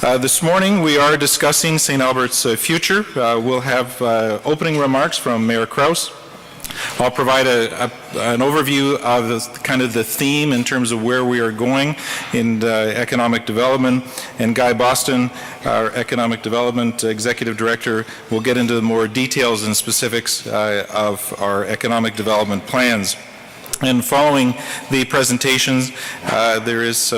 This morning we are discussing St. Albert's future. We'll have opening remarks from Mayor Crouse. I'll provide an overview of the theme in terms of where we are going in economic development, and Guy Boston, our Economic Development Executive Director, will get into the more details and specifics of our economic development plans. And following the presentations, there is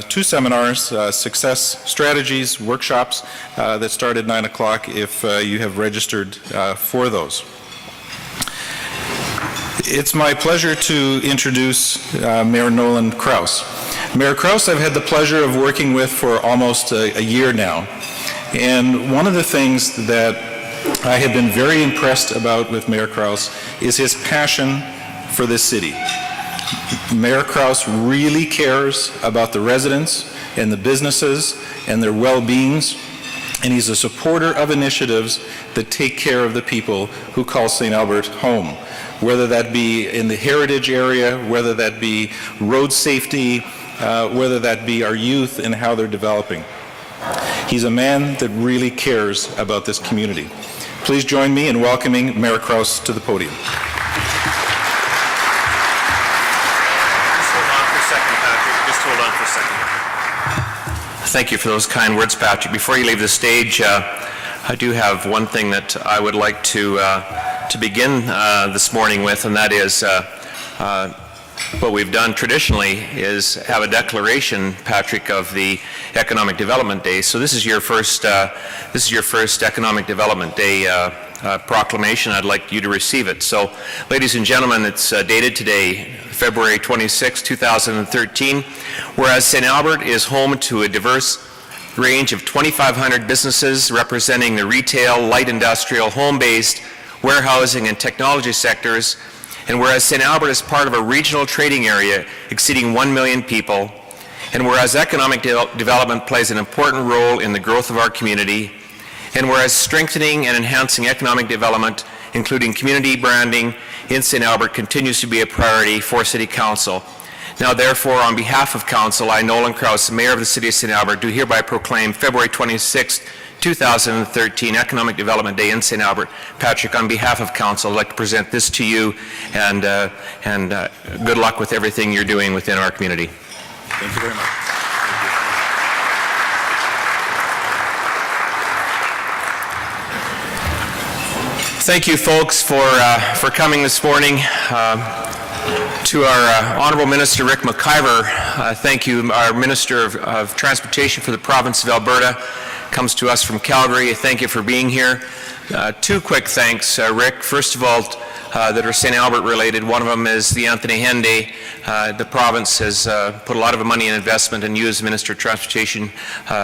two seminars, success strategies, workshops that start at 9 o'clock if you have registered for those. It's my pleasure to introduce Mayor Nolan Crouse. Mayor Crouse I've had the pleasure of working with for almost a year now. And one of the things that I have been very impressed about with Mayor Crouse is his passion for this city. Mayor Crouse really cares about the residents and the businesses and their well-beings, and he's a supporter of initiatives that take care of the people who call St. Albert home, whether that be in the heritage area, whether that be road safety, whether that be our youth and how they're developing. He's a man that really cares about this community. Please join me in welcoming Mayor Crouse to the podium. Thank you for those kind words, Patrick. Before you leave the stage, I do have one thing that I would like to begin this morning with, and that is what we've done traditionally is have a declaration, Patrick, of the Economic Development Day. So this is your first Economic Development Day proclamation. I'd like you to receive it. So, ladies and gentlemen, it's dated today, February 26, 2013. Whereas St. Albert is home to a diverse range of 2,500 businesses representing the retail, light industrial, home-based, warehousing, and technology sectors, and whereas St. Albert is part of a regional trading area exceeding 1 million people, and whereas economic development plays an important role in the growth of our community, and whereas strengthening and enhancing economic development, including community branding in St. Albert, continues to be a priority for City Council. Now, therefore, on behalf of Council, I, Nolan Crouse, Mayor of the City of St. Albert, do hereby proclaim February 26, 2013, Economic Development Day in St. Albert. Patrick, on behalf of Council, I'd like to present this to you, and good luck with everything you're doing within our community. Thank you very much. Thank you, folks, for coming this morning. To our Honourable Minister Rick McIver, thank you. Our Minister of Transportation for the province of Alberta comes to us from Calgary. Thank you for being here. Two quick thanks, Rick. First of all, that are St. Albert related. One of them is the Anthony Hen Day. The province has put a lot of money in investment, and you as Minister of Transportation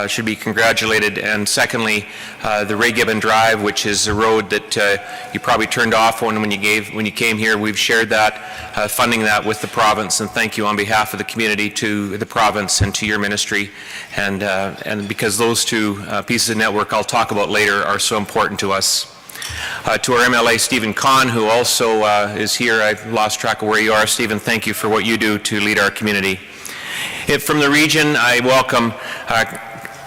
should be congratulated. And secondly, the Ray Gibbon Drive, which is a road that you probably turned off on when you came here. We've shared that, funding that with the province, and thank you on behalf of the community to the province and to your ministry. And because those two pieces of network I'll talk about later are so important to us. To our MLA, Stephen Kahn, who also is here. I've lost track of where you are. Stephen, thank you for what you do to lead our community. From the region, I welcome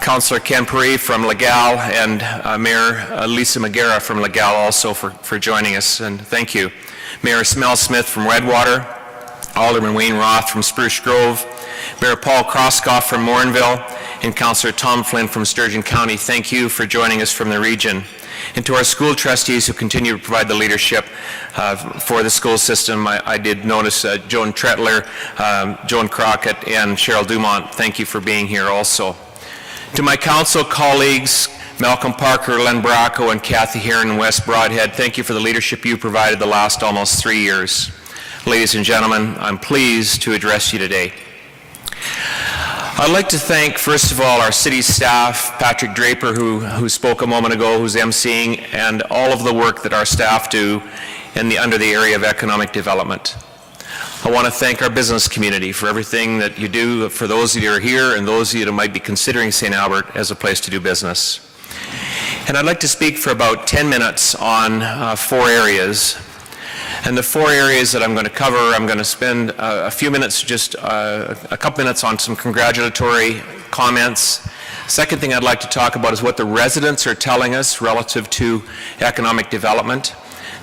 Councillor Ken Paree from Legal and Mayor Lisa McGarra from Legal also for joining us, and thank you. Mayor Mel Smith from Redwater, Alderman Wayne Roth from Spruce Grove, Mayor Paul Kroskoff from Morinville, and Councillor Tom Flynn from Sturgeon County. Thank you for joining us from the region. And to our school trustees who continue to provide the leadership for the school system, I did notice Joan Tretler, Joan Crockett, and Cheryl Dumont. Thank you for being here also. To my council colleagues, Malcolm Parker, Len Bracco, and Kathy Heron and West Broadhead, thank you for the leadership you provided the last almost 3 years. Ladies and gentlemen, I'm pleased to address you today. I'd like to thank, first of all, our city staff, Patrick Draper, who spoke a moment ago, who's emceeing, and all of the work that our staff do under the area of economic development. I want to thank our business community for everything that you do for those of you who are here and those of you that might be considering St. Albert as a place to do business. And I'd like to speak for about 10 minutes on 4 areas. And the 4 areas that I'm going to cover, I'm going to spend a few minutes, just a couple minutes on some congratulatory comments. Second thing I'd like to talk about is what the residents are telling us relative to economic development.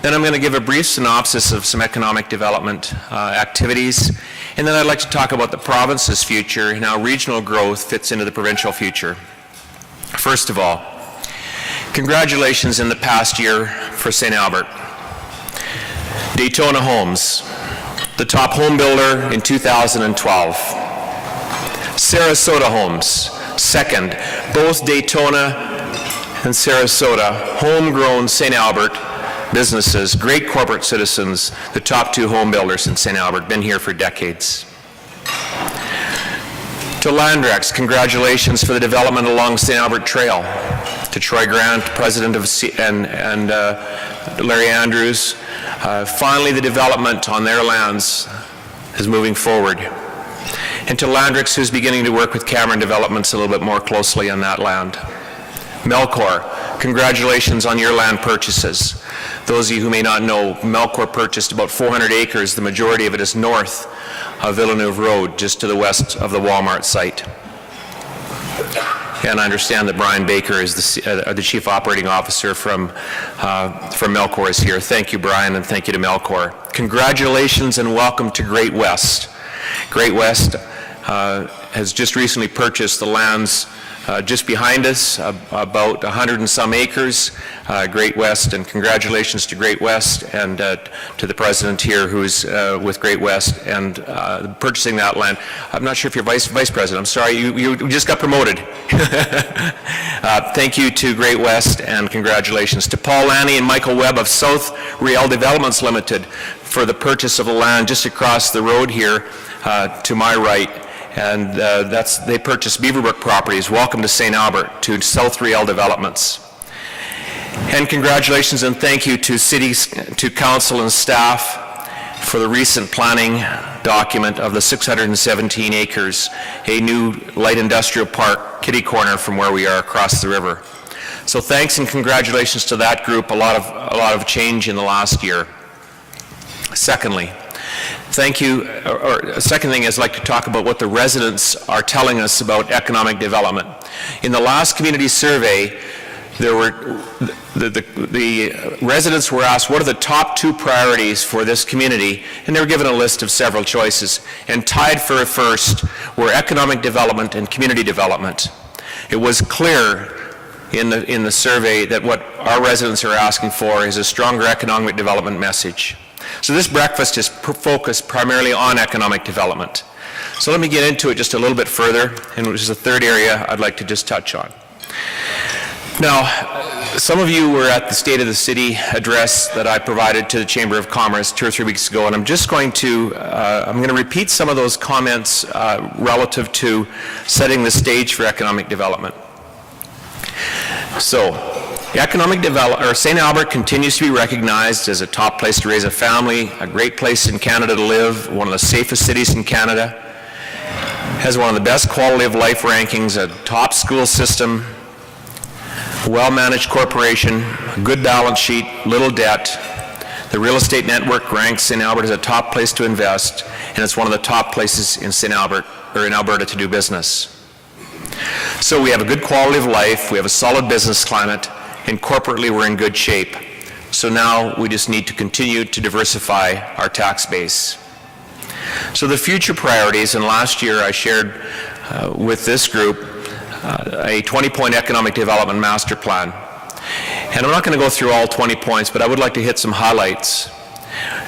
Then I'm going to give a brief synopsis of some economic development activities. And then I'd like to talk about the province's future and how regional growth fits into the provincial future. First of all, congratulations in the past year for St. Albert. Daytona Homes, the top home builder in 2012. Sarasota Homes, second. Both Daytona and Sarasota, homegrown St. Albert businesses, great corporate citizens, the top two home builders in St. Albert, been here for decades. To Landrex, congratulations for the development along St. Albert Trail. To Troy Grant, president of and Larry Andrews, finally the development on their lands is moving forward. And to Landrex, who's beginning to work with Cameron Developments a little bit more closely on that land. Melcor, congratulations on your land purchases. Those of you who may not know, Melcor purchased about 400 acres. The majority of it is north of Villeneuve Road, just to the west of the Walmart site. And I understand that Brian Baker is the Chief Operating Officer from Melcor is here. Thank you, Brian, and thank you to Melcor. Congratulations and welcome to Great West. Great West has just recently purchased the lands just behind us, about 100 and some acres, Great West, and congratulations to Great West and to the president here who's with Great West and purchasing that land. I'm not sure if you're vice president. I'm sorry, you just got promoted. Thank you to Great West and congratulations to Paul Lanny and Michael Webb of South Real Developments Limited for the purchase of the land just across the road here to my right. And they purchased Beaverbrook properties. Welcome to St. Albert, to South Real Developments. And congratulations and thank you to cities, to council and staff for the recent planning document of the 617 acres, a new light industrial park, kitty corner from where we are across the river. So thanks and congratulations to that group. A lot of change in the last year. Secondly, thank you, or second thing is I'd like to talk about what the residents are telling us about economic development. In the last community survey, there were, the residents were asked what are the top two priorities for this community, and they were given a list of several choices. And tied for first were economic development and community development. It was clear in the survey that what our residents are asking for is a stronger economic development message. So this breakfast is focused primarily on economic development. So let me get into it just a little bit further, and which is the third area I'd like to just touch on. Now, some of you were at the State of the City address that I provided to the Chamber of Commerce 2 or 3 weeks ago, and I'm just going to, repeat some of those comments relative to setting the stage for economic development. So, St. Albert continues to be recognized as a top place to raise a family, a great place in Canada to live, one of the safest cities in Canada, has one of the best quality of life rankings, a top school system, well-managed corporation, a good balance sheet, little debt. The real estate network ranks St. Albert as a top place to invest, and it's one of the top places in St. Albert, or in Alberta, to do business. So we have a good quality of life, we have a solid business climate, and corporately we're in good shape. So now we just need to continue to diversify our tax base. So the future priorities, and last year I shared with this group a 20-point economic development master plan. And I'm not going to go through all 20 points, but I would like to hit some highlights.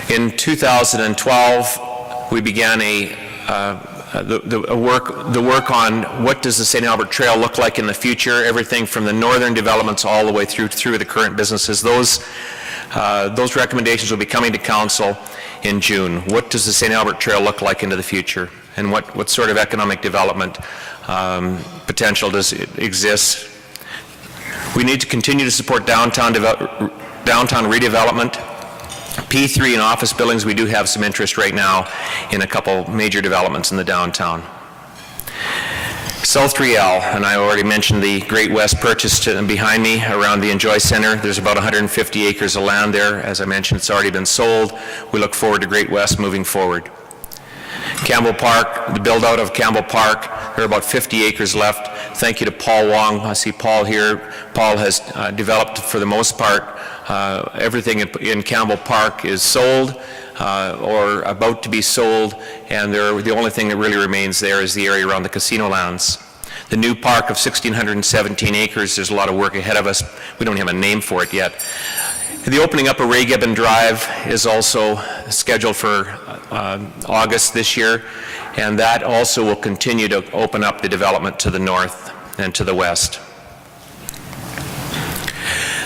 In 2012, we began the work on what does the St. Albert Trail look like in the future, everything from the northern developments all the way through the current businesses. Those recommendations will be coming to council in June. What does the St. Albert Trail look like into the future, and what sort of economic development potential does it exist? We need to continue to support downtown redevelopment. P3 and office buildings, we do have some interest right now in a couple major developments in the downtown. South Real, and I already mentioned the Great West purchase behind me around the Enjoy Center. There's about 150 acres of land there. As I mentioned, it's already been sold. We look forward to Great West moving forward. Campbell Park, the build-out of Campbell Park, there are about 50 acres left. Thank you to Paul Wong. I see Paul here. Paul has developed, for the most part, everything in Campbell Park is sold or about to be sold, and the only thing that really remains there is the area around the casino lands. The new park of 1,617 acres, there's a lot of work ahead of us. We don't have a name for it yet. The opening up of Ray Gibbon Drive is also scheduled for August this year, and that also will continue to open up the development to the north and to the west.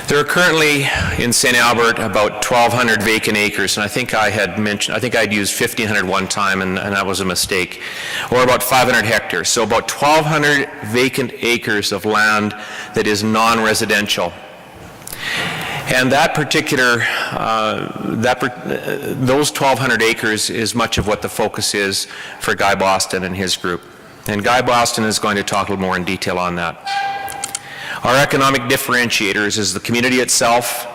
There are currently in St. Albert about 1,200 vacant acres, and I think I'd used 1,500 one time, and that was a mistake, or about 500 hectares. So about 1,200 vacant acres of land that is non-residential. And that particular, those 1,200 acres is much of what the focus is for Guy Boston and his group. And Guy Boston is going to talk a little more in detail on that. Our economic differentiators is the community itself,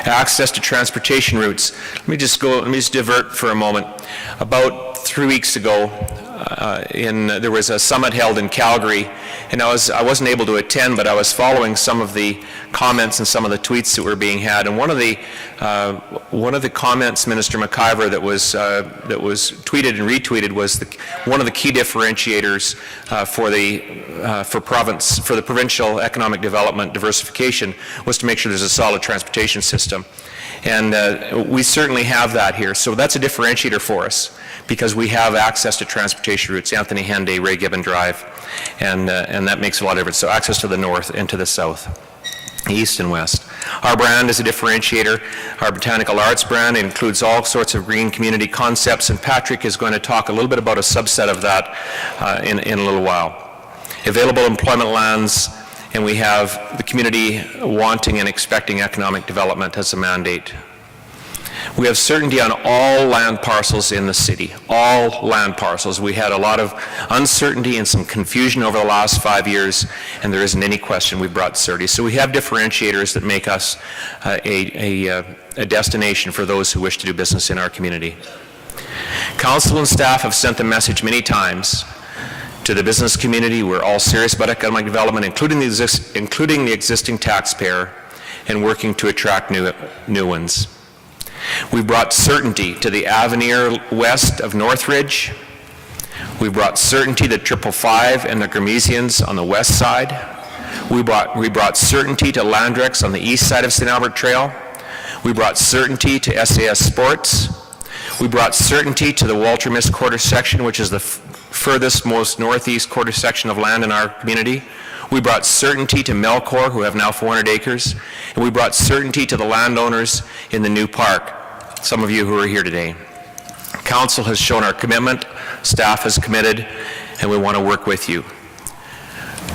access to transportation routes. Let me just divert for a moment. About 3 weeks ago, there was a summit held in Calgary, and I wasn't able to attend, but I was following some of the comments and some of the tweets that were being had. And one of the comments, Minister McIver, that was tweeted and retweeted was one of the key differentiators for the provincial economic development diversification was to make sure there's a solid transportation system. And we certainly have that here. So that's a differentiator for us, because we have access to transportation routes, Anthony Henday, Ray Gibbon Drive, and that makes a lot of difference. So access to the north and to the south, east and west. Our brand is a differentiator. Our Botanical Arts brand includes all sorts of green community concepts, and Patrick is going to talk a little bit about a subset of that in a little while. Available employment lands, and we have the community wanting and expecting economic development as a mandate. We have certainty on all land parcels in the city, all land parcels. We had a lot of uncertainty and some confusion over the last 5 years, and there isn't any question we've brought certainty. So we have differentiators that make us a destination for those who wish to do business in our community. Council and staff have sent the message many times to the business community. We're all serious about economic development, including the existing taxpayer, and working to attract new ones. We brought certainty to the Avenir west of Northridge. We brought certainty to 555 and the Gramesians on the west side. We brought certainty to Landrex on the east side of St. Albert Trail. We brought certainty to SAS Sports. We brought certainty to the Walter Miss quarter section, which is the furthest, most northeast quarter section of land in our community. We brought certainty to Melcor, who have now 400 acres, and we brought certainty to the landowners in the new park, some of you who are here today. Council has shown our commitment, staff has committed, and we want to work with you.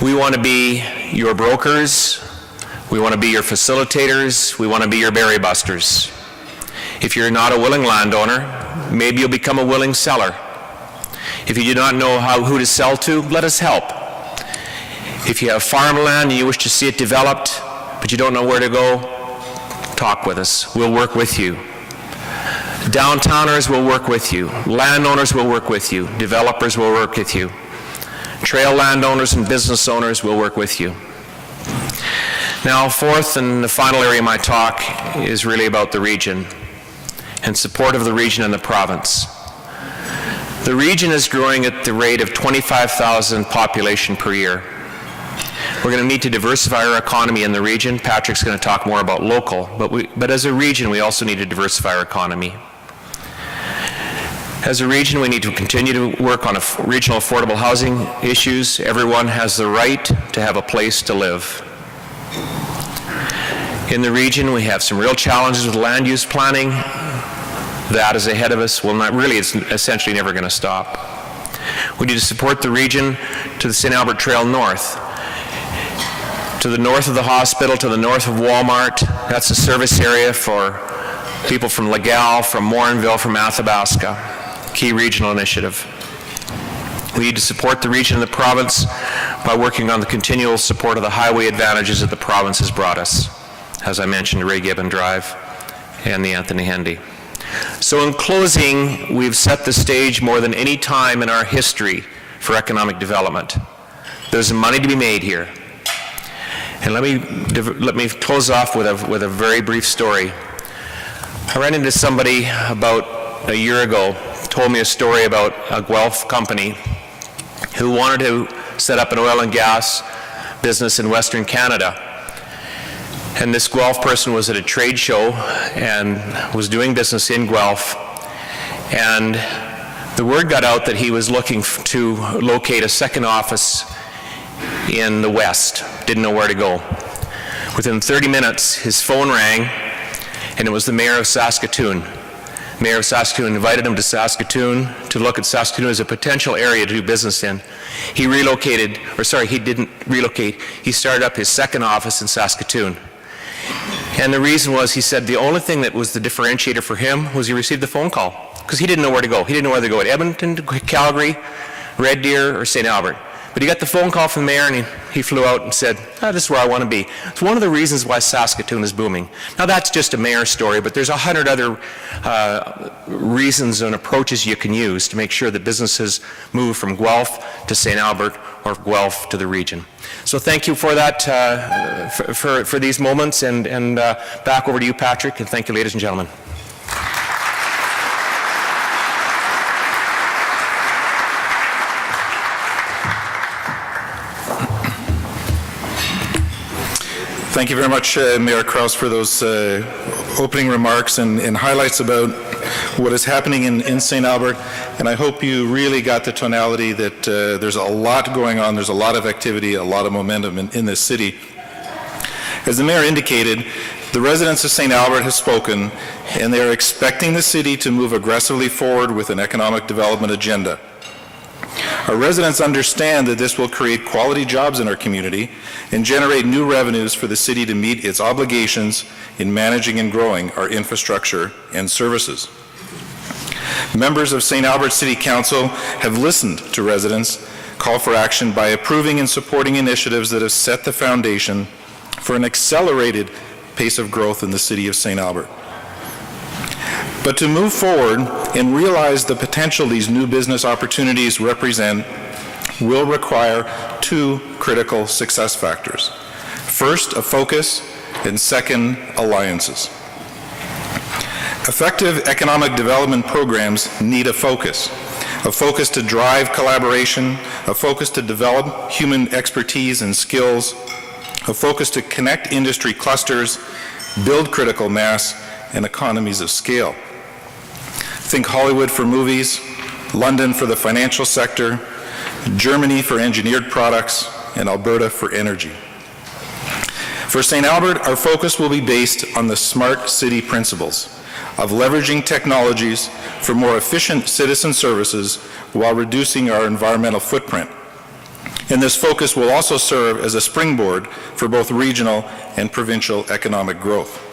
We want to be your brokers, we want to be your facilitators, we want to be your berry busters. If you're not a willing landowner, maybe you'll become a willing seller. If you do not know who to sell to, let us help. If you have farmland and you wish to see it developed, but you don't know where to go, talk with us. We'll work with you. Downtowners will work with you. Landowners will work with you. Developers will work with you. Trail landowners and business owners will work with you. Now, fourth and the final area of my talk is really about the region and support of the region and the province. The region is growing at the rate of 25,000 population per year. We're going to need to diversify our economy in the region. Patrick's going to talk more about local, but as a region, we also need to diversify our economy. As a region, we need to continue to work on regional affordable housing issues. Everyone has the right to have a place to live. In the region, we have some real challenges with land use planning. That is ahead of us. Well, not really, it's essentially never going to stop. We need to support the region to the St. Albert Trail north. To the north of the hospital, to the north of Walmart. That's a service area for people from Legal, from Morinville, from Athabasca. Key regional initiative. We need to support the region and the province by working on the continual support of the highway advantages that the province has brought us. As I mentioned, Ray Gibbon Drive and the Anthony Henday. So in closing, we've set the stage more than any time in our history for economic development. There's money to be made here. And let me close off with a very brief story. I ran into somebody about a year ago, told me a story about a Guelph company who wanted to set up an oil and gas business in Western Canada. And this Guelph person was at a trade show and was doing business in Guelph. And the word got out that he was looking to locate a second office in the West, didn't know where to go. Within 30 minutes, his phone rang, and it was the mayor of Saskatoon. Mayor of Saskatoon invited him to Saskatoon to look at Saskatoon as a potential area to do business in. He relocated, or sorry, he didn't relocate, he started up his second office in Saskatoon. And the reason was, he said the only thing that was the differentiator for him was he received the phone call, because he didn't know where to go. He didn't know whether to go to Edmonton, to Calgary, Red Deer, or St. Albert. But he got the phone call from the mayor, and he flew out and said, this is where I want to be. It's one of the reasons why Saskatoon is booming. Now, that's just a mayor story, but there's 100 other reasons and approaches you can use to make sure that businesses move from Guelph to St. Albert or Guelph to the region. So thank you for that, for these moments, and back over to you, Patrick, and thank you, ladies and gentlemen. Thank you very much, Mayor Crouse, for those opening remarks and highlights about what is happening in St. Albert. And I hope you really got the tonality that there's a lot going on, there's a lot of activity, a lot of momentum in this city. As the mayor indicated, the residents of St. Albert have spoken, and they are expecting the city to move aggressively forward with an economic development agenda. Our residents understand that this will create quality jobs in our community and generate new revenues for the city to meet its obligations in managing and growing our infrastructure and services. Members of St. Albert City Council have listened to residents call for action by approving and supporting initiatives that have set the foundation for an accelerated pace of growth in the city of St. Albert. But to move forward and realize the potential these new business opportunities represent will require two critical success factors. First, a focus, and second, alliances. Effective economic development programs need a focus to drive collaboration, a focus to develop human expertise and skills, a focus to connect industry clusters, build critical mass, and economies of scale. Think Hollywood for movies, London for the financial sector, Germany for engineered products, and Alberta for energy. For St. Albert, our focus will be based on the smart city principles of leveraging technologies for more efficient citizen services while reducing our environmental footprint. And this focus will also serve as a springboard for both regional and provincial economic growth.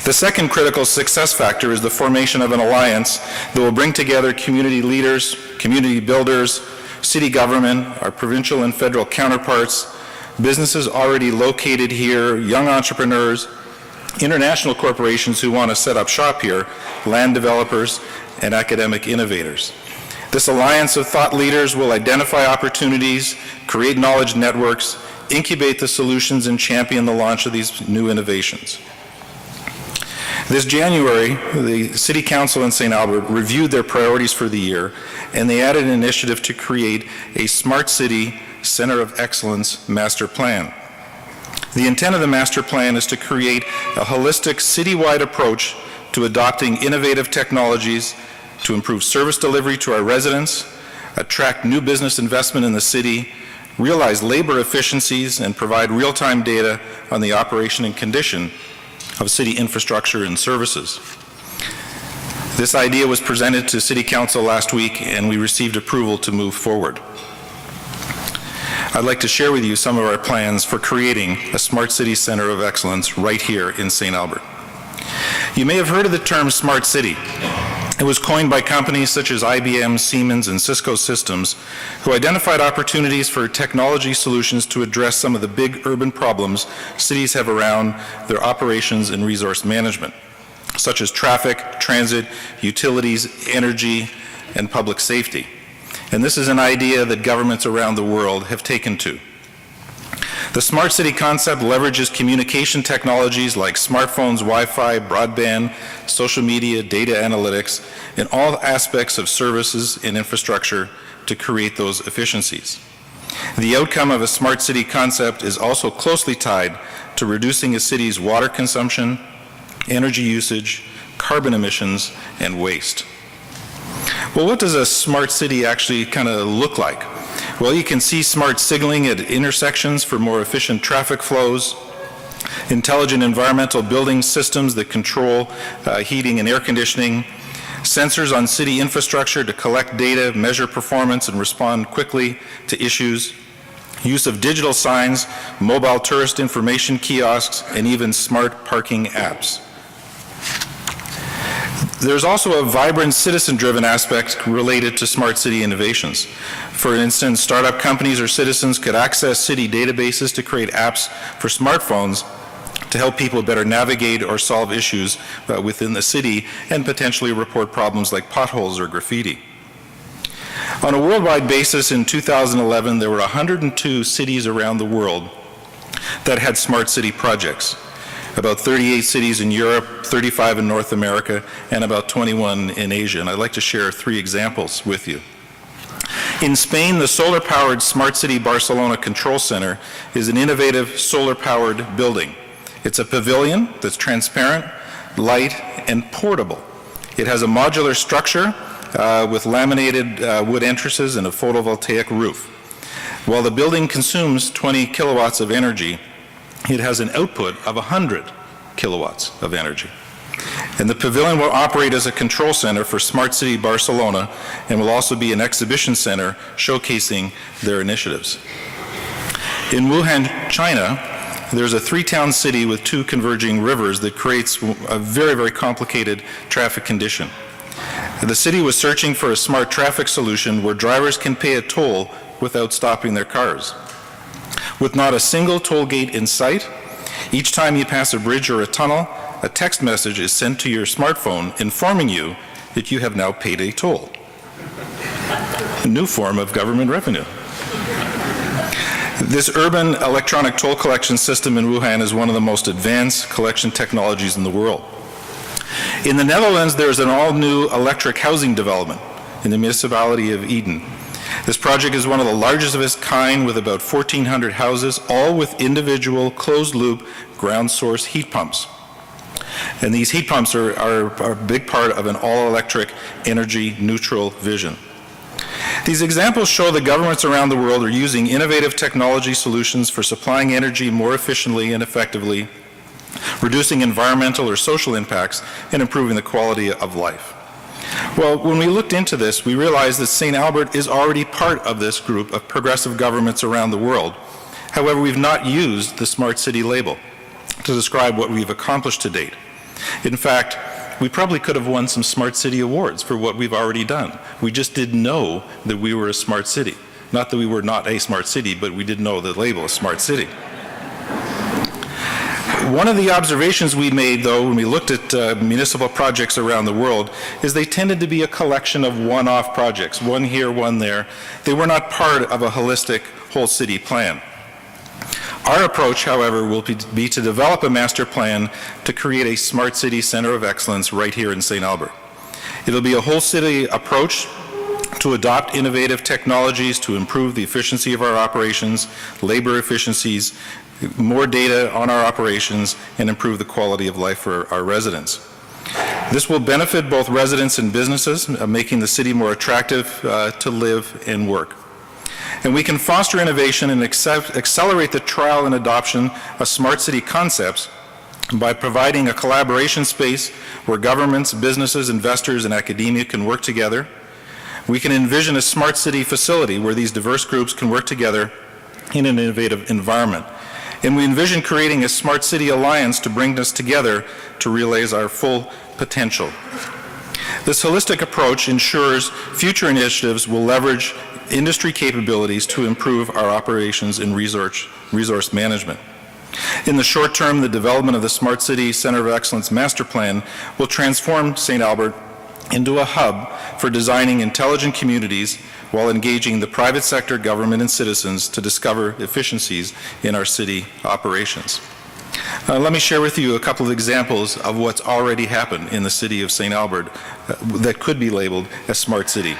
The second critical success factor is the formation of an alliance that will bring together community leaders, community builders, city government, our provincial and federal counterparts, businesses already located here, young entrepreneurs, international corporations who want to set up shop here, land developers, and academic innovators. This alliance of thought leaders will identify opportunities, create knowledge networks, incubate the solutions, and champion the launch of these new innovations. This January, the City Council in St. Albert reviewed their priorities for the year, and they added an initiative to create a Smart City Center of Excellence Master Plan. The intent of the master plan is to create a holistic citywide approach to adopting innovative technologies to improve service delivery to our residents, attract new business investment in the city, realize labor efficiencies, and provide real-time data on the operation and condition of city infrastructure and services. This idea was presented to City Council last week, and we received approval to move forward. I'd like to share with you some of our plans for creating a Smart City Center of Excellence right here in St. Albert. You may have heard of the term Smart City. It was coined by companies such as IBM, Siemens, and Cisco Systems, who identified opportunities for technology solutions to address some of the big urban problems cities have around their operations and resource management, such as traffic, transit, utilities, energy, and public safety. And this is an idea that governments around the world have taken to. The smart city concept leverages communication technologies like smartphones, Wi-Fi, broadband, social media, data analytics, and all aspects of services and infrastructure to create those efficiencies. The outcome of a smart city concept is also closely tied to reducing a city's water consumption, energy usage, carbon emissions, and waste. Well, what does a smart city actually kind of look like? Well, you can see smart signaling at intersections for more efficient traffic flows, intelligent environmental building systems that control heating and air conditioning, sensors on city infrastructure to collect data, measure performance, and respond quickly to issues, use of digital signs, mobile tourist information kiosks, and even smart parking apps. There's also a vibrant citizen-driven aspect related to smart city innovations. For instance, startup companies or citizens could access city databases to create apps for smartphones to help people better navigate or solve issues within the city and potentially report problems like potholes or graffiti. On a worldwide basis in 2011, there were 102 cities around the world that had smart city projects. About 38 cities in Europe, 35 in North America, and about 21 in Asia. And I'd like to share 3 examples with you. In Spain, the solar-powered Smart City Barcelona Control Center is an innovative solar-powered building. It's a pavilion that's transparent, light, and portable. It has a modular structure with laminated wood entrances and a photovoltaic roof. While the building consumes 20 kilowatts of energy, it has an output of 100 kilowatts of energy. And the pavilion will operate as a control center for Smart City Barcelona and will also be an exhibition center showcasing their initiatives. In Wuhan, China, there's a 3-town city with 2 converging rivers that creates a very, very complicated traffic condition. The city was searching for a smart traffic solution where drivers can pay a toll without stopping their cars. With not a single toll gate in sight, each time you pass a bridge or a tunnel, a text message is sent to your smartphone informing you that you have now paid a toll. A new form of government revenue. This urban electronic toll collection system in Wuhan is one of the most advanced collection technologies in the world. In the Netherlands, there's an all-new electric housing development in the municipality of Eden. This project is one of the largest of its kind with about 1,400 houses, all with individual closed-loop ground source heat pumps. And these heat pumps are a big part of an all-electric, energy-neutral vision. These examples show that governments around the world are using innovative technology solutions for supplying energy more efficiently and effectively, reducing environmental or social impacts, and improving the quality of life. Well, when we looked into this, we realized that St. Albert is already part of this group of progressive governments around the world. However, we've not used the Smart City label to describe what we've accomplished to date. In fact, we probably could have won some Smart City awards for what we've already done. We just didn't know that we were a smart city. Not that we were not a smart city, but we didn't know the label of smart city. One of the observations we made, though, when we looked at municipal projects around the world, is they tended to be a collection of one-off projects, one here, one there. They were not part of a holistic whole city plan. Our approach, however, will be to develop a master plan to create a smart city center of excellence right here in St. Albert. It'll be a whole city approach to adopt innovative technologies to improve the efficiency of our operations, labor efficiencies, more data on our operations, and improve the quality of life for our residents. This will benefit both residents and businesses, making the city more attractive to live and work. And we can foster innovation and accelerate the trial and adoption of smart city concepts by providing a collaboration space where governments, businesses, investors, and academia can work together. We can envision a smart city facility where these diverse groups can work together in an innovative environment. And we envision creating a smart city alliance to bring us together to realize our full potential. This holistic approach ensures future initiatives will leverage industry capabilities to improve our operations and resource management. In the short term, the development of the Smart City Center of Excellence Master Plan will transform St. Albert into a hub for designing intelligent communities while engaging the private sector, government, and citizens to discover efficiencies in our city operations. Let me share with you a couple of examples of what's already happened in the city of St. Albert that could be labeled as smart city.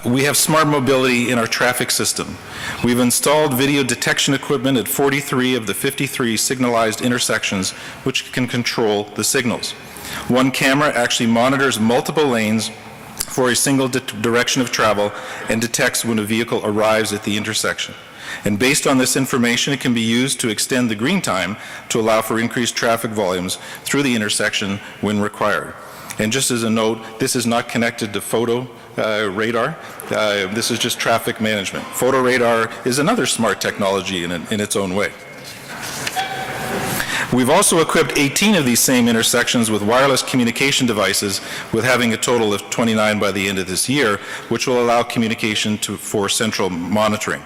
We have smart mobility in our traffic system. We've installed video detection equipment at 43 of the 53 signalized intersections, which can control the signals. One camera actually monitors multiple lanes for a single direction of travel and detects when a vehicle arrives at the intersection. And based on this information, it can be used to extend the green time to allow for increased traffic volumes through the intersection when required. And just as a note, this is not connected to photo radar. This is just traffic management. Photo radar is another smart technology in its own way. We've also equipped 18 of these same intersections with wireless communication devices, with having a total of 29 by the end of this year, which will allow communication for central monitoring.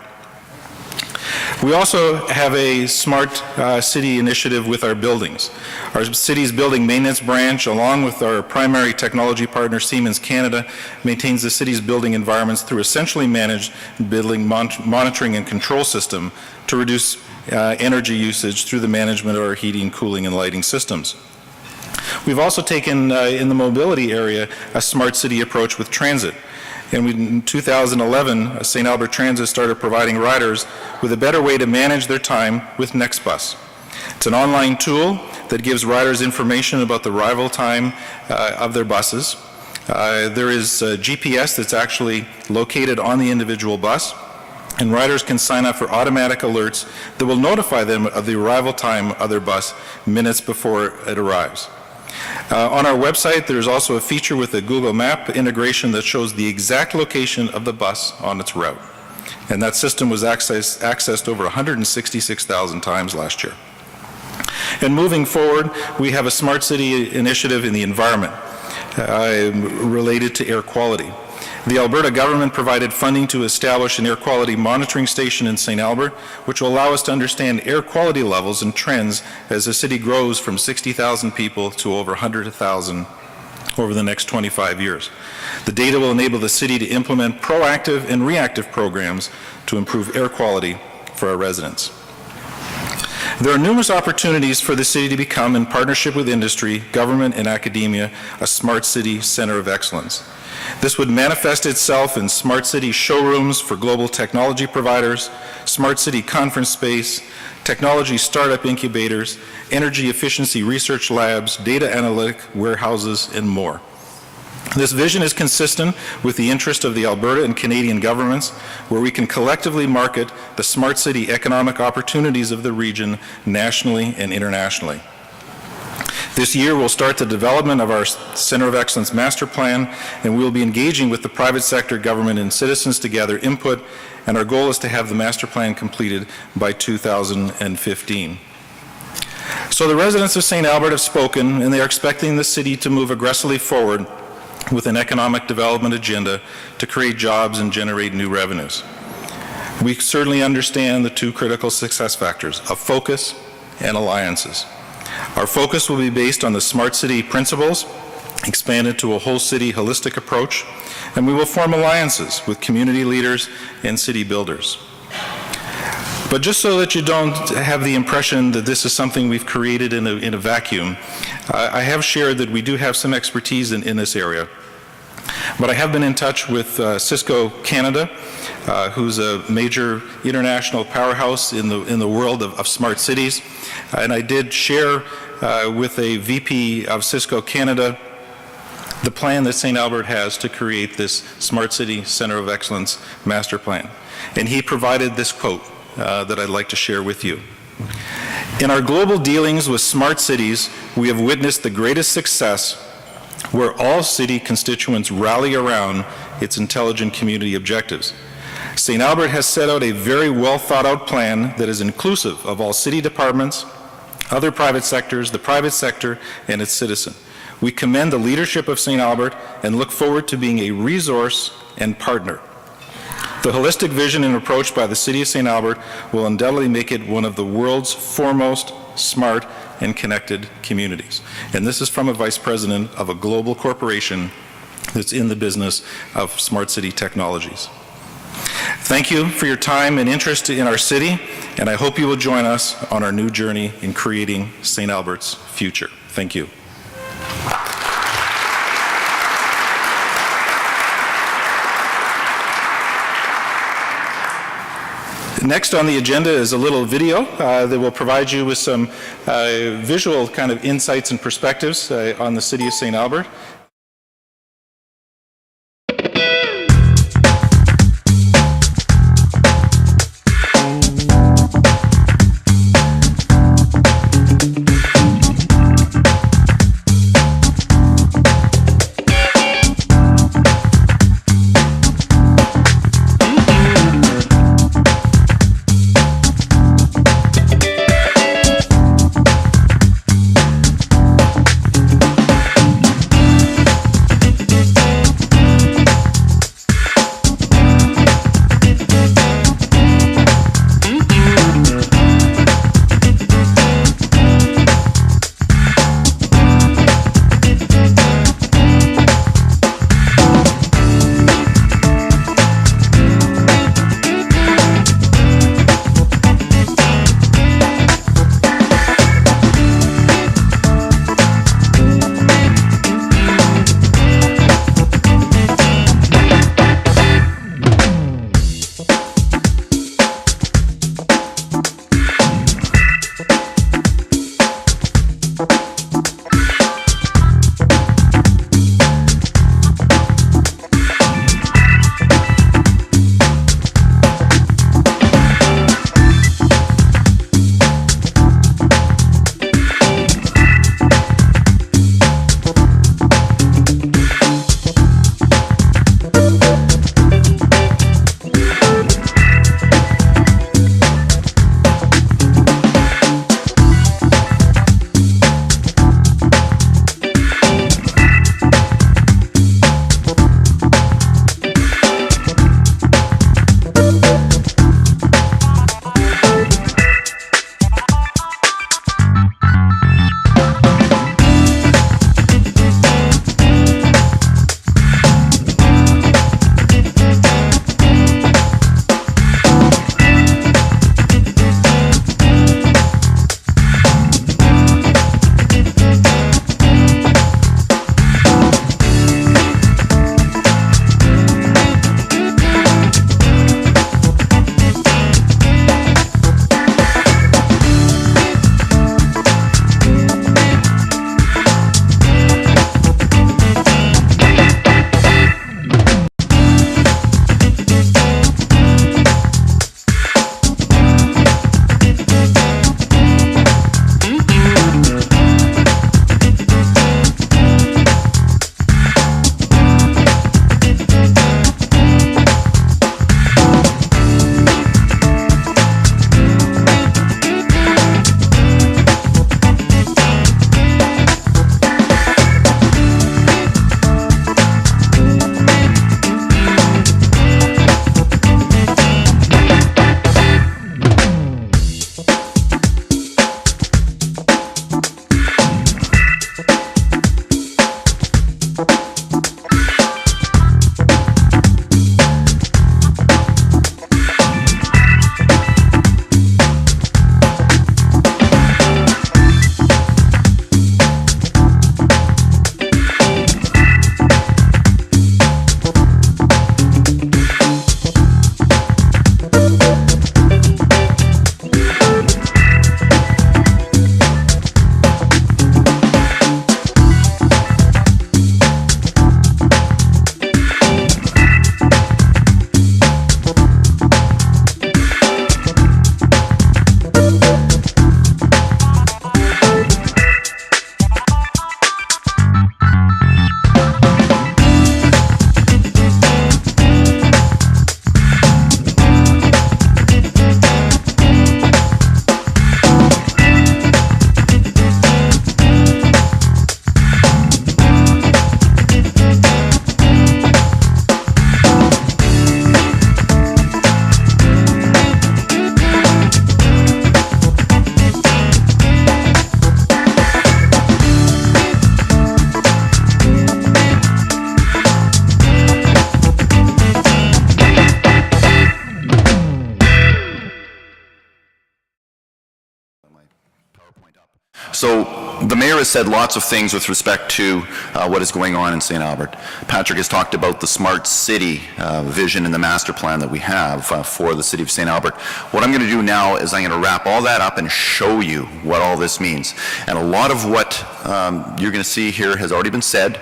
We also have a smart city initiative with our buildings. Our city's building maintenance branch, along with our primary technology partner Siemens Canada, maintains the city's building environments through a centrally managed building monitoring and control system to reduce energy usage through the management of our heating, cooling, and lighting systems. We've also taken, in the mobility area, a smart city approach with transit. And in 2011, St. Albert Transit started providing riders with a better way to manage their time with NextBus. It's an online tool that gives riders information about the arrival time of their buses. There is GPS that's actually located on the individual bus, and riders can sign up for automatic alerts that will notify them of the arrival time of their bus minutes before it arrives. On our website, there's also a feature with a Google Map integration that shows the exact location of the bus on its route. And that system was accessed over 166,000 times last year. And moving forward, we have a smart city initiative in the environment related to air quality. The Alberta government provided funding to establish an air quality monitoring station in St. Albert, which will allow us to understand air quality levels and trends as the city grows from 60,000 people to over 100,000 over the next 25 years. The data will enable the city to implement proactive and reactive programs to improve air quality for our residents. There are numerous opportunities for the city to become, in partnership with industry, government, and academia, a smart city center of excellence. This would manifest itself in smart city showrooms for global technology providers, smart city conference space, technology startup incubators, energy efficiency research labs, data analytic warehouses, and more. This vision is consistent with the interest of the Alberta and Canadian governments, where we can collectively market the smart city economic opportunities of the region nationally and internationally. This year, we'll start the development of our Center of Excellence Master Plan, and we will be engaging with the private sector, government, and citizens to gather input, and our goal is to have the Master Plan completed by 2015. So the residents of St. Albert have spoken, and they are expecting the city to move aggressively forward with an economic development agenda to create jobs and generate new revenues. We certainly understand the two critical success factors of focus and alliances. Our focus will be based on the smart city principles, expanded to a whole city holistic approach, and we will form alliances with community leaders and city builders. But just so that you don't have the impression that this is something we've created in a vacuum, I have shared that we do have some expertise in this area. But I have been in touch with Cisco Canada, who's a major international powerhouse in the world of smart cities. And I did share with a VP of Cisco Canada the plan that St. Albert has to create this Smart City Center of Excellence Master Plan. And he provided this quote that I'd like to share with you. In our global dealings with smart cities, we have witnessed the greatest success where all city constituents rally around its intelligent community objectives. St. Albert has set out a very well thought out plan that is inclusive of all city departments, other private sectors, the private sector, and its citizen. We commend the leadership of St. Albert and look forward to being a resource and partner. The holistic vision and approach by the City of St. Albert will undoubtedly make it one of the world's foremost smart and connected communities. And this is from a vice president of a global corporation that's in the business of smart city technologies. Thank you for your time and interest in our city, and I hope you will join us on our new journey in creating St. Albert's future. Thank you. Next on the agenda is a little video that will provide you with some visual kind of insights and perspectives on the city of St. Albert. So the mayor has said lots of things with respect to what is going on in St. Albert. Patrick has talked about the smart city vision and the master plan that we have for the city of St. Albert. What I'm going to do now is I'm going to wrap all that up and show you what all this means. And a lot of what you're going to see here has already been said.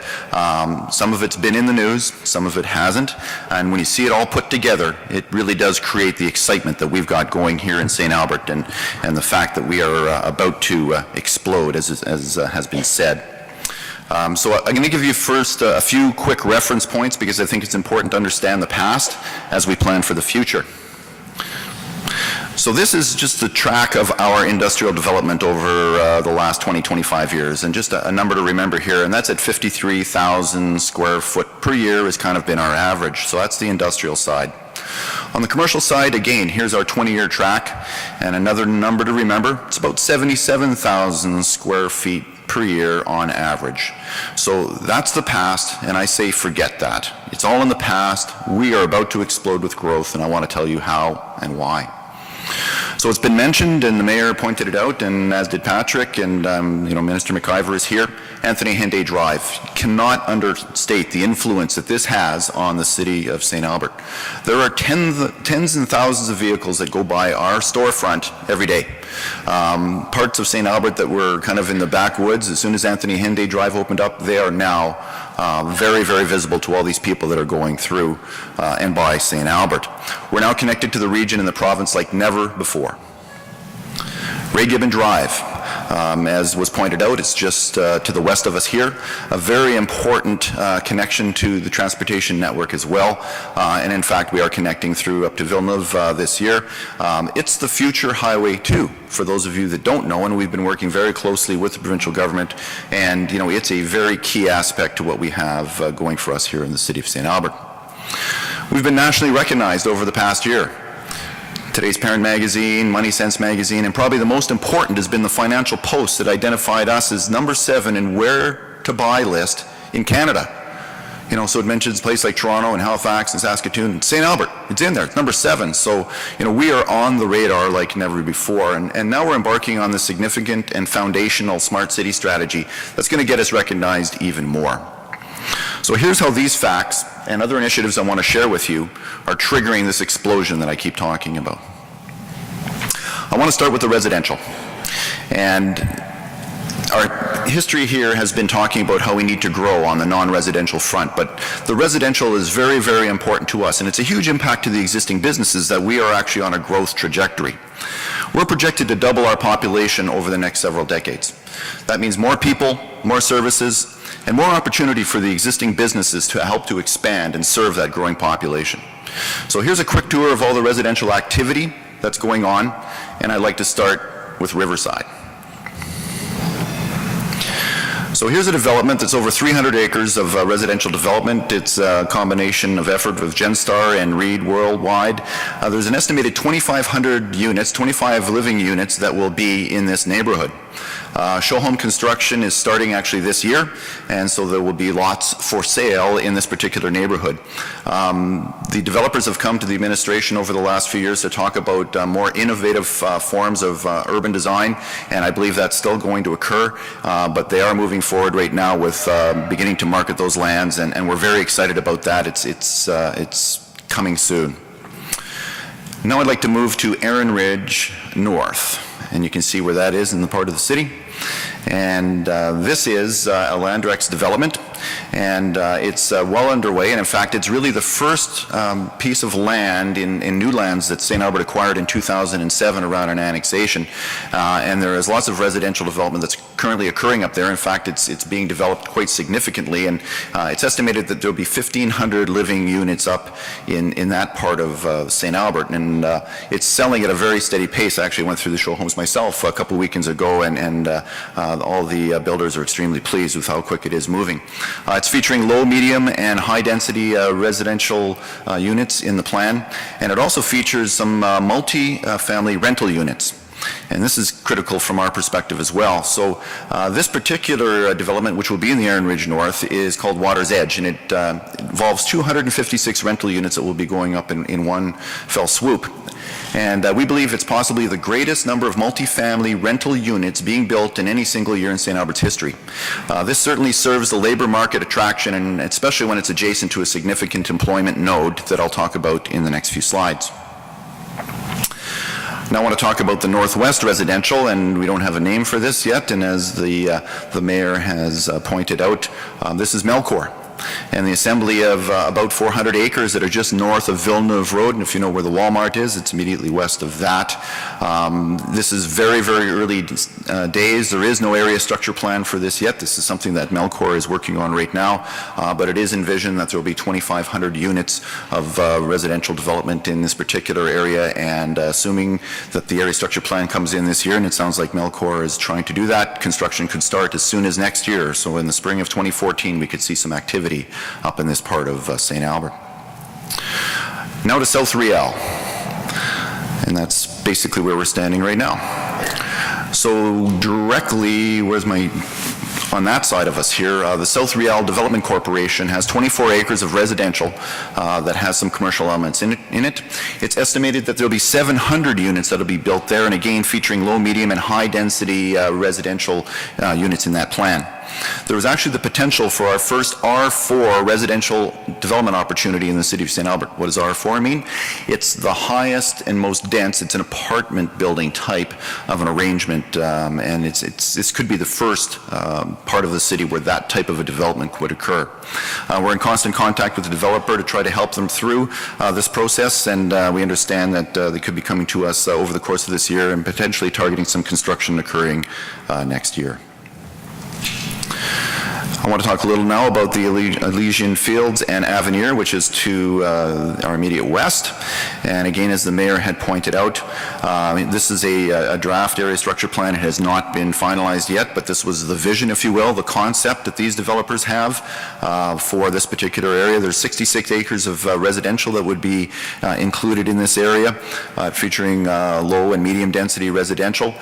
Some of it's been in the news, some of it hasn't. And when you see it all put together, it really does create the excitement that we've got going here in St. Albert and the fact that we are about to explode, as has been said. So I'm going to give you first a few quick reference points because I think it's important to understand the past as we plan for the future. So this is just the track of our industrial development over the last 20-25 years, and just a number to remember here, and that's at 53,000 square foot per year has kind of been our average. So that's the industrial side. On the commercial side, again, here's our 20-year track, and another number to remember, it's about 77,000 square feet per year on average. So that's the past, and I say forget that. It's all in the past. We are about to explode with growth, and I want to tell you how and why. So it's been mentioned, and the mayor pointed it out, and as did Patrick, and Minister McIver is here. Anthony Henday Drive. Cannot understate the influence that this has on the city of St. Albert. There are tens and thousands of vehicles that go by our storefront every day. Parts of St. Albert that were kind of in the backwoods, as soon as Anthony Henday Drive opened up, they are now very, very visible to all these people that are going through and by St. Albert. We're now connected to the region and the province like never before. Ray Gibbon Drive, as was pointed out, it's just to the west of us here, a very important connection to the transportation network as well, and in fact we are connecting through up to Villeneuve this year. It's the future highway too, for those of you that don't know, and we've been working very closely with the provincial government, and it's a very key aspect to what we have going for us here in the city of St. Albert. We've been nationally recognized over the past year. Today's Parent Magazine, Money Sense Magazine, and probably the most important has been the Financial Post that identified us as number 7 in where to buy list in Canada. So it mentions places like Toronto and Halifax and Saskatoon and St. Albert. It's in there, it's number 7. So, we are on the radar like never before. And now we're embarking on this significant and foundational smart city strategy that's going to get us recognized even more. So here's how these facts and other initiatives I want to share with you are triggering this explosion that I keep talking about. I want to start with the residential. And our history here has been talking about how we need to grow on the non-residential front, but the residential is very, very important to us, and it's a huge impact to the existing businesses that we are actually on a growth trajectory. We're projected to double our population over the next several decades. That means more people, more services, and more opportunity for the existing businesses to help to expand and serve that growing population. So here's a quick tour of all the residential activity that's going on, and I'd like to start with Riverside. So here's a development that's over 300 acres of residential development. It's a combination of effort with Genstar and Reed Worldwide. There's an estimated 2,500 units, 25 living units that will be in this neighborhood. Show home construction is starting actually this year, and so there will be lots for sale in this particular neighborhood. The developers have come to the administration over the last few years to talk about more innovative forms of urban design, and I believe that's still going to occur, but they are moving forward right now with beginning to market those lands, and we're very excited about that. It's coming soon. Now I'd like to move to Erin Ridge North, and you can see where that is in the part of the city. And this is a Landrex development, and it's well underway, and in fact it's really the first piece of land in new lands that St. Albert acquired in 2007 around an annexation, and there is lots of residential development that's currently occurring up there. In fact, it's being developed quite significantly, and it's estimated that there'll be 1,500 living units up in that part of St. Albert, and it's selling at a very steady pace. I actually went through the show homes myself a couple weekends ago, and all the builders are extremely pleased with how quick it is moving. It's featuring low, medium, and high-density residential units in the plan, and it also features some multi-family rental units. And this is critical from our perspective as well. So this particular development, which will be in the Erin Ridge North, is called Water's Edge, and it involves 256 rental units that will be going up in one fell swoop. And we believe it's possibly the greatest number of multifamily rental units being built in any single year in St. Albert's history. This certainly serves the labor market attraction, and especially when it's adjacent to a significant employment node that I'll talk about in the next few slides. Now I want to talk about the Northwest Residential, and we don't have a name for this yet, and as the Mayor has pointed out, this is Melcor, and the assembly of about 400 acres that are just north of Villeneuve Road, and if you know where the Walmart is, it's immediately west of that. This is very, very early days. There is no area structure plan for this yet. This is something that Melcor is working on right now, but it is envisioned that there will be 2,500 units of residential development in this particular area, and assuming that the area structure plan comes in this year, and it sounds like Melcor is trying to do that, construction could start as soon as next year. So in the spring of 2014, we could see some activity up in this part of St. Albert. Now to South Riel, and that's basically where we're standing right now. So directly, on that side of us here, the South Riel Development Corporation has 24 acres of residential that has some commercial elements in it. It's estimated that there will be 700 units that will be built there, and again featuring low, medium, and high density residential units in that plan. There was actually the potential for our first R4 residential development opportunity in the city of St. Albert. What does R4 mean? It's the highest and most dense. It's an apartment building type of an arrangement, and this could be the first part of the city where that type of a development would occur. We're in constant contact with the developer to try to help them through this process, and we understand that they could be coming to us over the course of this year and potentially targeting some construction occurring next year. I want to talk a little now about the Elysian Fields and Avenir, which is to our immediate west. And again, as the Mayor had pointed out, this is a draft area structure plan. It has not been finalized yet, but this was the vision, if you will, the concept that these developers have for this particular area. There's 66 acres of residential that would be included in this area, featuring low and medium density residential.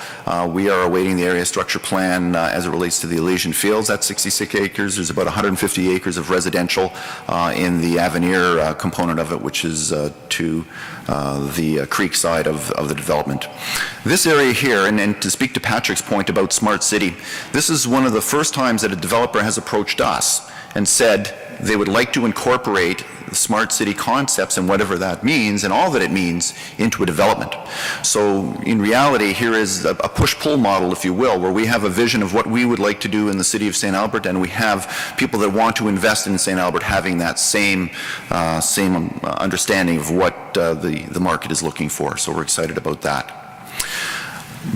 We are awaiting the area structure plan as it relates to the Elysian Fields. That's 66 acres. There's about 150 acres of residential in the Avenir component of it, which is to the creek side of the development. This area here, and to speak to Patrick's point about Smart City, this is one of the first times that a developer has approached us and said they would like to incorporate the smart city concepts and whatever that means and all that it means into a development. So in reality, here is a push-pull model, if you will, where we have a vision of what we would like to do in the city of St. Albert, and we have people that want to invest in St. Albert having that same understanding of what the market is looking for. So we're excited about that.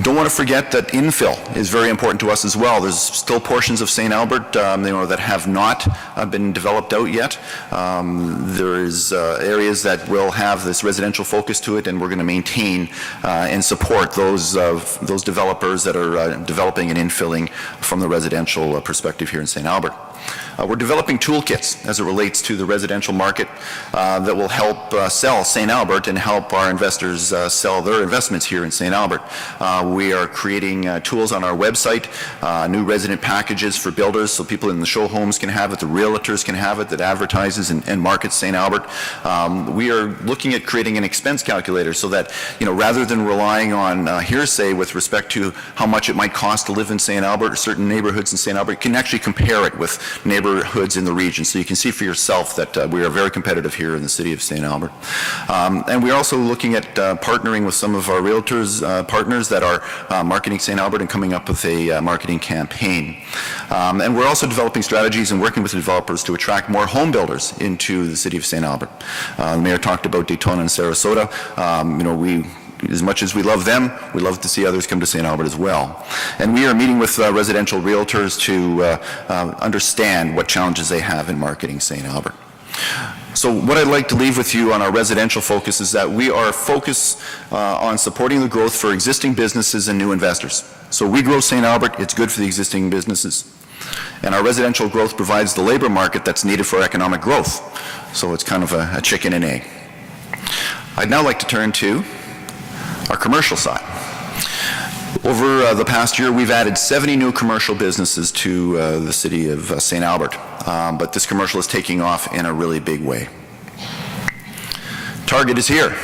Don't want to forget that infill is very important to us as well. There's still portions of St. Albert that have not been developed out yet. There is areas that will have this residential focus to it, and we're going to maintain and support those developers that are developing and infilling from the residential perspective here in St. Albert. We're developing toolkits as it relates to the residential market that will help sell St. Albert and help our investors sell their investments here in St. Albert. We are creating tools on our website, new resident packages for builders so people in the show homes can have it, the realtors can have it, that advertises and markets St. Albert. We are looking at creating an expense calculator so that, rather than relying on hearsay with respect to how much it might cost to live in St. Albert or certain neighborhoods in St. Albert, you can actually compare it with neighborhoods in the region, so you can see for yourself that we are very competitive here in the city of St. Albert. And we're also looking at partnering with some of our realtors partners that are marketing St. Albert and coming up with a marketing campaign. And we're also developing strategies and working with the developers to attract more home builders into the city of St. Albert. The Mayor talked about Daytona and Sarasota. As much as we love them, we love to see others come to St. Albert as well. And we are meeting with residential realtors to understand what challenges they have in marketing St. Albert. So what I'd like to leave with you on our residential focus is that we are focused on supporting the growth for existing businesses and new investors. So we grow St. Albert, it's good for the existing businesses. And our residential growth provides the labor market that's needed for economic growth. So it's kind of a chicken and egg. I'd now like to turn to our commercial side. Over the past year, we've added 70 new commercial businesses to the city of St. Albert, but this commercial is taking off in a really big way. Target is here.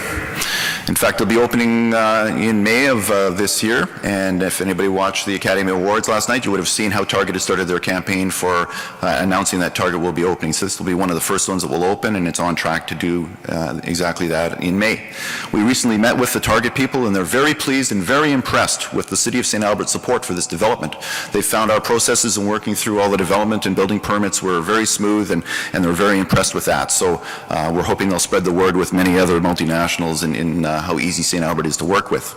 In fact, it'll be opening in May of this year, and if anybody watched the Academy Awards last night, you would have seen how Target has started their campaign for announcing that Target will be opening. So this will be one of the first ones that will open, and it's on track to do exactly that in May. We recently met with the Target people, and they're very pleased and very impressed with the City of St. Albert's support for this development. They found our processes in working through all the development and building permits were very smooth, and they're very impressed with that. So we're hoping they'll spread the word with many other multinationals in how easy St. Albert is to work with.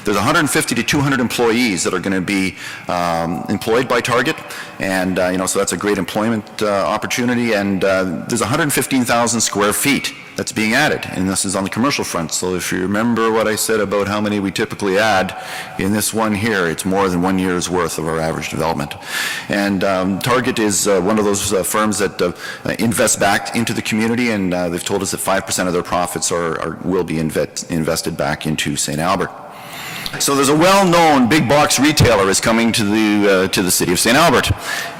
There's 150 to 200 employees that are going to be employed by Target, and so that's a great employment opportunity, and there's 115,000 square feet that's being added, and this is on the commercial front. So if you remember what I said about how many we typically add in this one here, it's more than 1 year's worth of our average development. And Target is one of those firms that invest back into the community, and they've told us that 5% of their profits will be invested back into St. Albert. So there's a well-known big box retailer is coming to the city of St. Albert,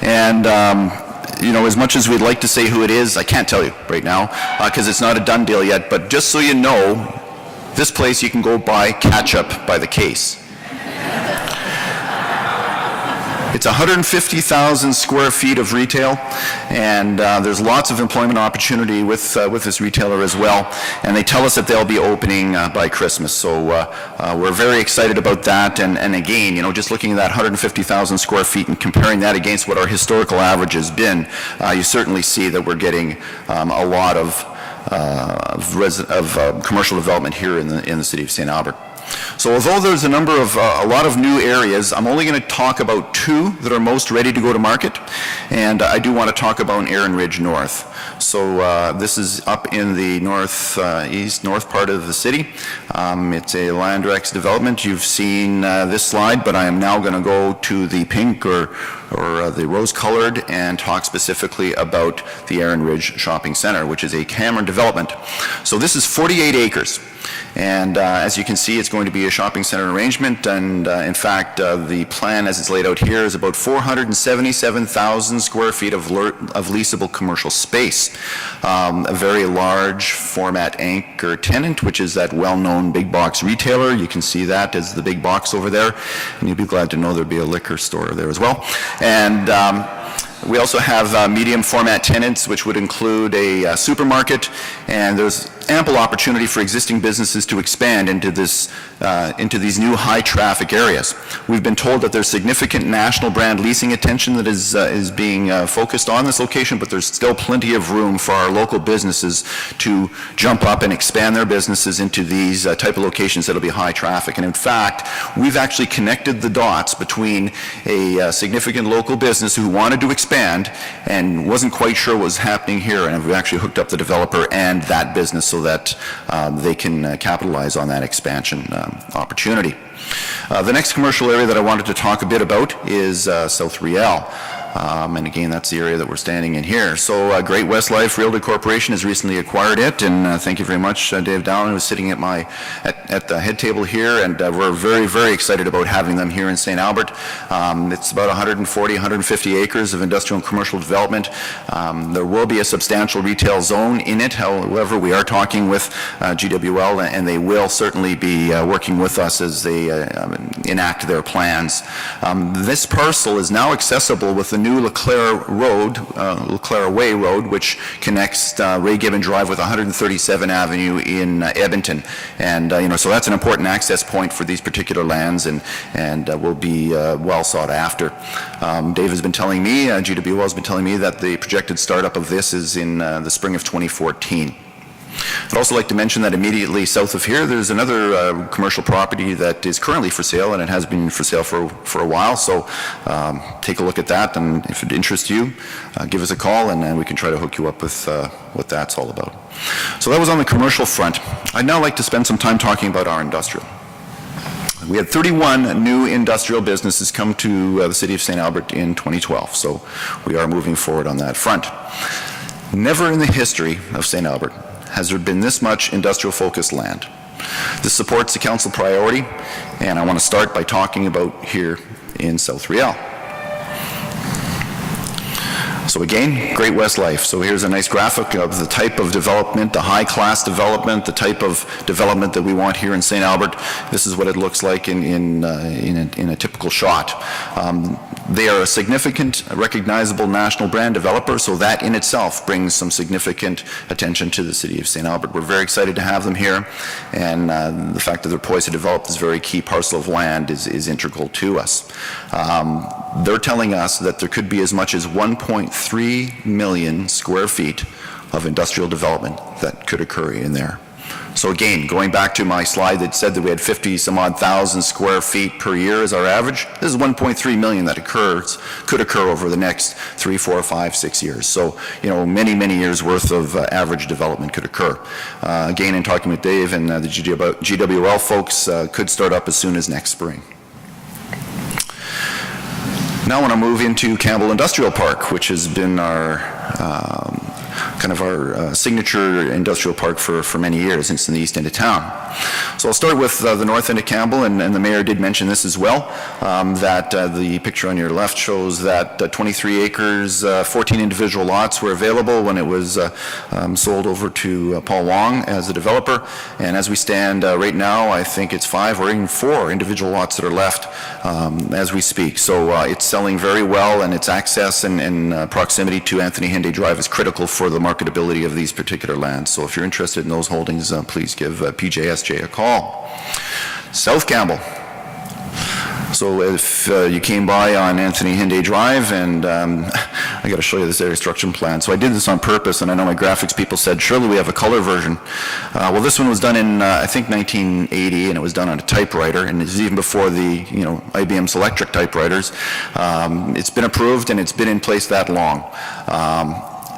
and as much as we'd like to say who it is, I can't tell you right now because it's not a done deal yet, but just so you know, this place you can go buy ketchup by the case. It's 150,000 square feet of retail, and there's lots of employment opportunity with this retailer as well, and they tell us that they'll be opening by Christmas, so we're very excited about that, and again, just looking at that 150,000 square feet and comparing that against what our historical average has been, you certainly see that we're getting a lot of commercial development here in the city of St. Albert. So although there's a lot of new areas, I'm only going to talk about two that are most ready to go to market, and I do want to talk about Erin Ridge North. So this is up in the north part of the city. It's a Land Rex development. You've seen this slide, but I am now going to go to the pink or the rose-colored and talk specifically about the Erin Ridge Shopping Center, which is a Cameron development. So this is 48 acres. And as you can see, it's going to be a shopping center arrangement, and in fact, the plan as it's laid out here is about 477,000 square feet of leasable commercial space. A very large format anchor tenant, which is that well-known big box retailer. You can see that as the big box over there, and you'd be glad to know there'd be a liquor store there as well. And we also have medium format tenants, which would include a supermarket, and there's ample opportunity for existing businesses to expand into these new high traffic areas. We've been told that there's significant national brand leasing attention that is being focused on this location, but there's still plenty of room for our local businesses to jump up and expand their businesses into these type of locations that'll be high traffic. And in fact, we've actually connected the dots between a significant local business who wanted to expand and wasn't quite sure what was happening here, and we've actually hooked up the developer and that business so that they can capitalize on that expansion opportunity. The next commercial area that I wanted to talk a bit about is South Riel. And again, that's the area that we're standing in here. So Great West Life Realty Corporation has recently acquired it, and thank you very much, Dave Dowling, who's sitting at the head table here, and we're very, very excited about having them here in St. Albert. It's about 140, 150 acres of industrial and commercial development. There will be a substantial retail zone in it. However, we are talking with GWL, and they will certainly be working with us as they enact their plans. This parcel is now accessible with the new LeClaire Way Road, which connects Ray Gibbon Drive with 137 Avenue in Edmonton, and so that's an important access point for these particular lands, and will be well sought after. Dave has been telling me, GWL has been telling me that the projected startup of this is in the spring of 2014. I'd also like to mention that immediately south of here, there's another commercial property that is currently for sale, and it has been for sale for a while, so take a look at that, and if it interests you, give us a call, and we can try to hook you up with what that's all about. So that was on the commercial front. I'd now like to spend some time talking about our industrial. We had 31 new industrial businesses come to the city of St. Albert in 2012, so we are moving forward on that front. Never in the history of St. Albert has there been this much industrial-focused land. This supports the council priority, and I want to start by talking about here in South Riel. So again, Great West Life. So here's a nice graphic of the type of development, the high-class development, the type of development that we want here in St. Albert. This is what it looks like in a typical shot. They are a significant, recognizable national brand developer, so that in itself brings some significant attention to the city of St. Albert. We're very excited to have them here, and the fact that they're poised to develop this very key parcel of land is integral to us. They're telling us that there could be as much as 1.3 million square feet of industrial development that could occur in there. So again, going back to my slide that said that we had 50-some-odd thousand square feet per year as our average, this is 1.3 million that could occur over the next 3, 4, 5, 6 years. So, you know, many, many years worth of average development could occur. Again, in talking with Dave and the GWL folks, could start up as soon as next spring. Now I want to move into Campbell Industrial Park, which has been our kind of our signature industrial park for many years. It's in the east end of town. So I'll start with the north end of Campbell, and the mayor did mention this as well, that the picture on your left shows that 23 acres, 14 individual lots were available when it was sold over to Paul Wong as a developer. And as we stand right now, I think it's 5 or even 4 individual lots that are left as we speak. So it's selling very well, and its access and proximity to Anthony Henday Drive is critical for the marketability of these particular lands. So if you're interested in those holdings, please give PJSJ a call. South Campbell. So if you came by on Anthony Henday Drive, and I got to show you this area structure plan. So I did this on purpose, and I know my graphics people said, surely we have a color version. Well, this one was done in, I think, 1980, and it was done on a typewriter, and it's even before the, you know, IBM Selectric typewriters. It's been approved, and it's been in place that long.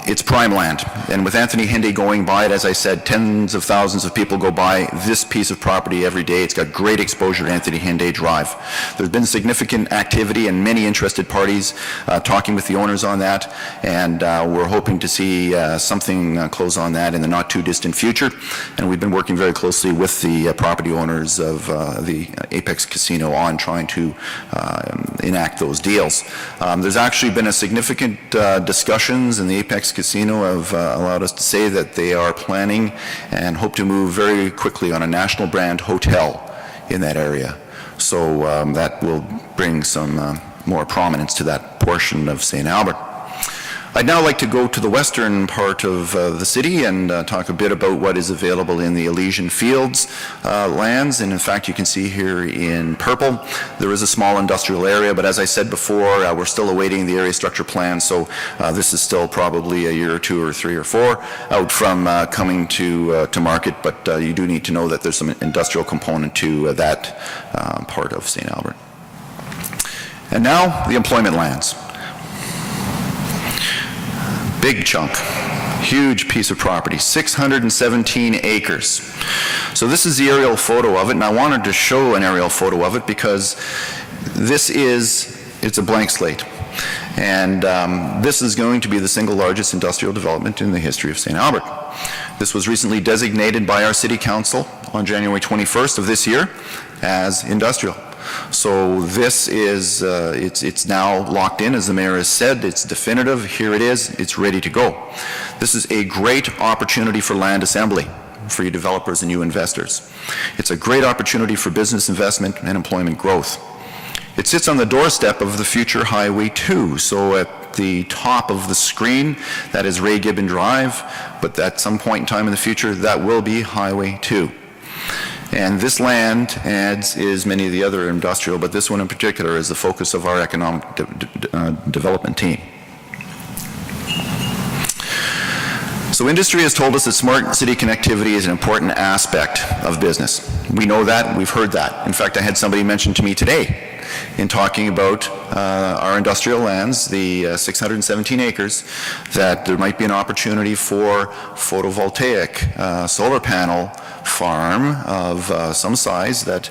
It's prime land, and with Anthony Henday going by it, as I said, tens of thousands of people go by this piece of property every day. It's got great exposure to Anthony Henday Drive. There's been significant activity and many interested parties talking with the owners on that, and we're hoping to see something close on that in the not too distant future. And we've been working very closely with the property owners of the Apex Casino on trying to enact those deals. There's actually been a significant discussions in the Apex Casino have allowed us to say that they are planning and hope to move very quickly on a national brand hotel in that area. So that will bring some more prominence to that portion of St. Albert. I'd now like to go to the western part of the city and talk a bit about what is available in the Elysian Fields lands. And in fact, you can see here in purple, there is a small industrial area, but as I said before, we're still awaiting the area structure plan, so this is still probably a year or 2 or 3 or 4 out from coming to market, but you do need to know that there's some industrial component to that part of St. Albert. And now, the employment lands. Big chunk, huge piece of property, 617 acres. So this is the aerial photo of it, and I wanted to show an aerial photo of it because it's a blank slate. And this is going to be the single largest industrial development in the history of St. Albert. This was recently designated by our City Council on January 21st of this year as industrial. So this is, it's now locked in, as the mayor has said. It's definitive. Here it is. It's ready to go. This is a great opportunity for land assembly for you developers and you investors. It's a great opportunity for business investment and employment growth. It sits on the doorstep of the future Highway 2. So at the top of the screen, that is Ray Gibbon Drive, but at some point in time in the future, that will be Highway 2. And this land, as is many of the other industrial, but this one in particular is the focus of our economic development team. So industry has told us that smart city connectivity is an important aspect of business. We know that, we've heard that. In fact, I had somebody mention to me today in talking about our industrial lands, the 617 acres, that there might be an opportunity for photovoltaic solar panel farm of some size that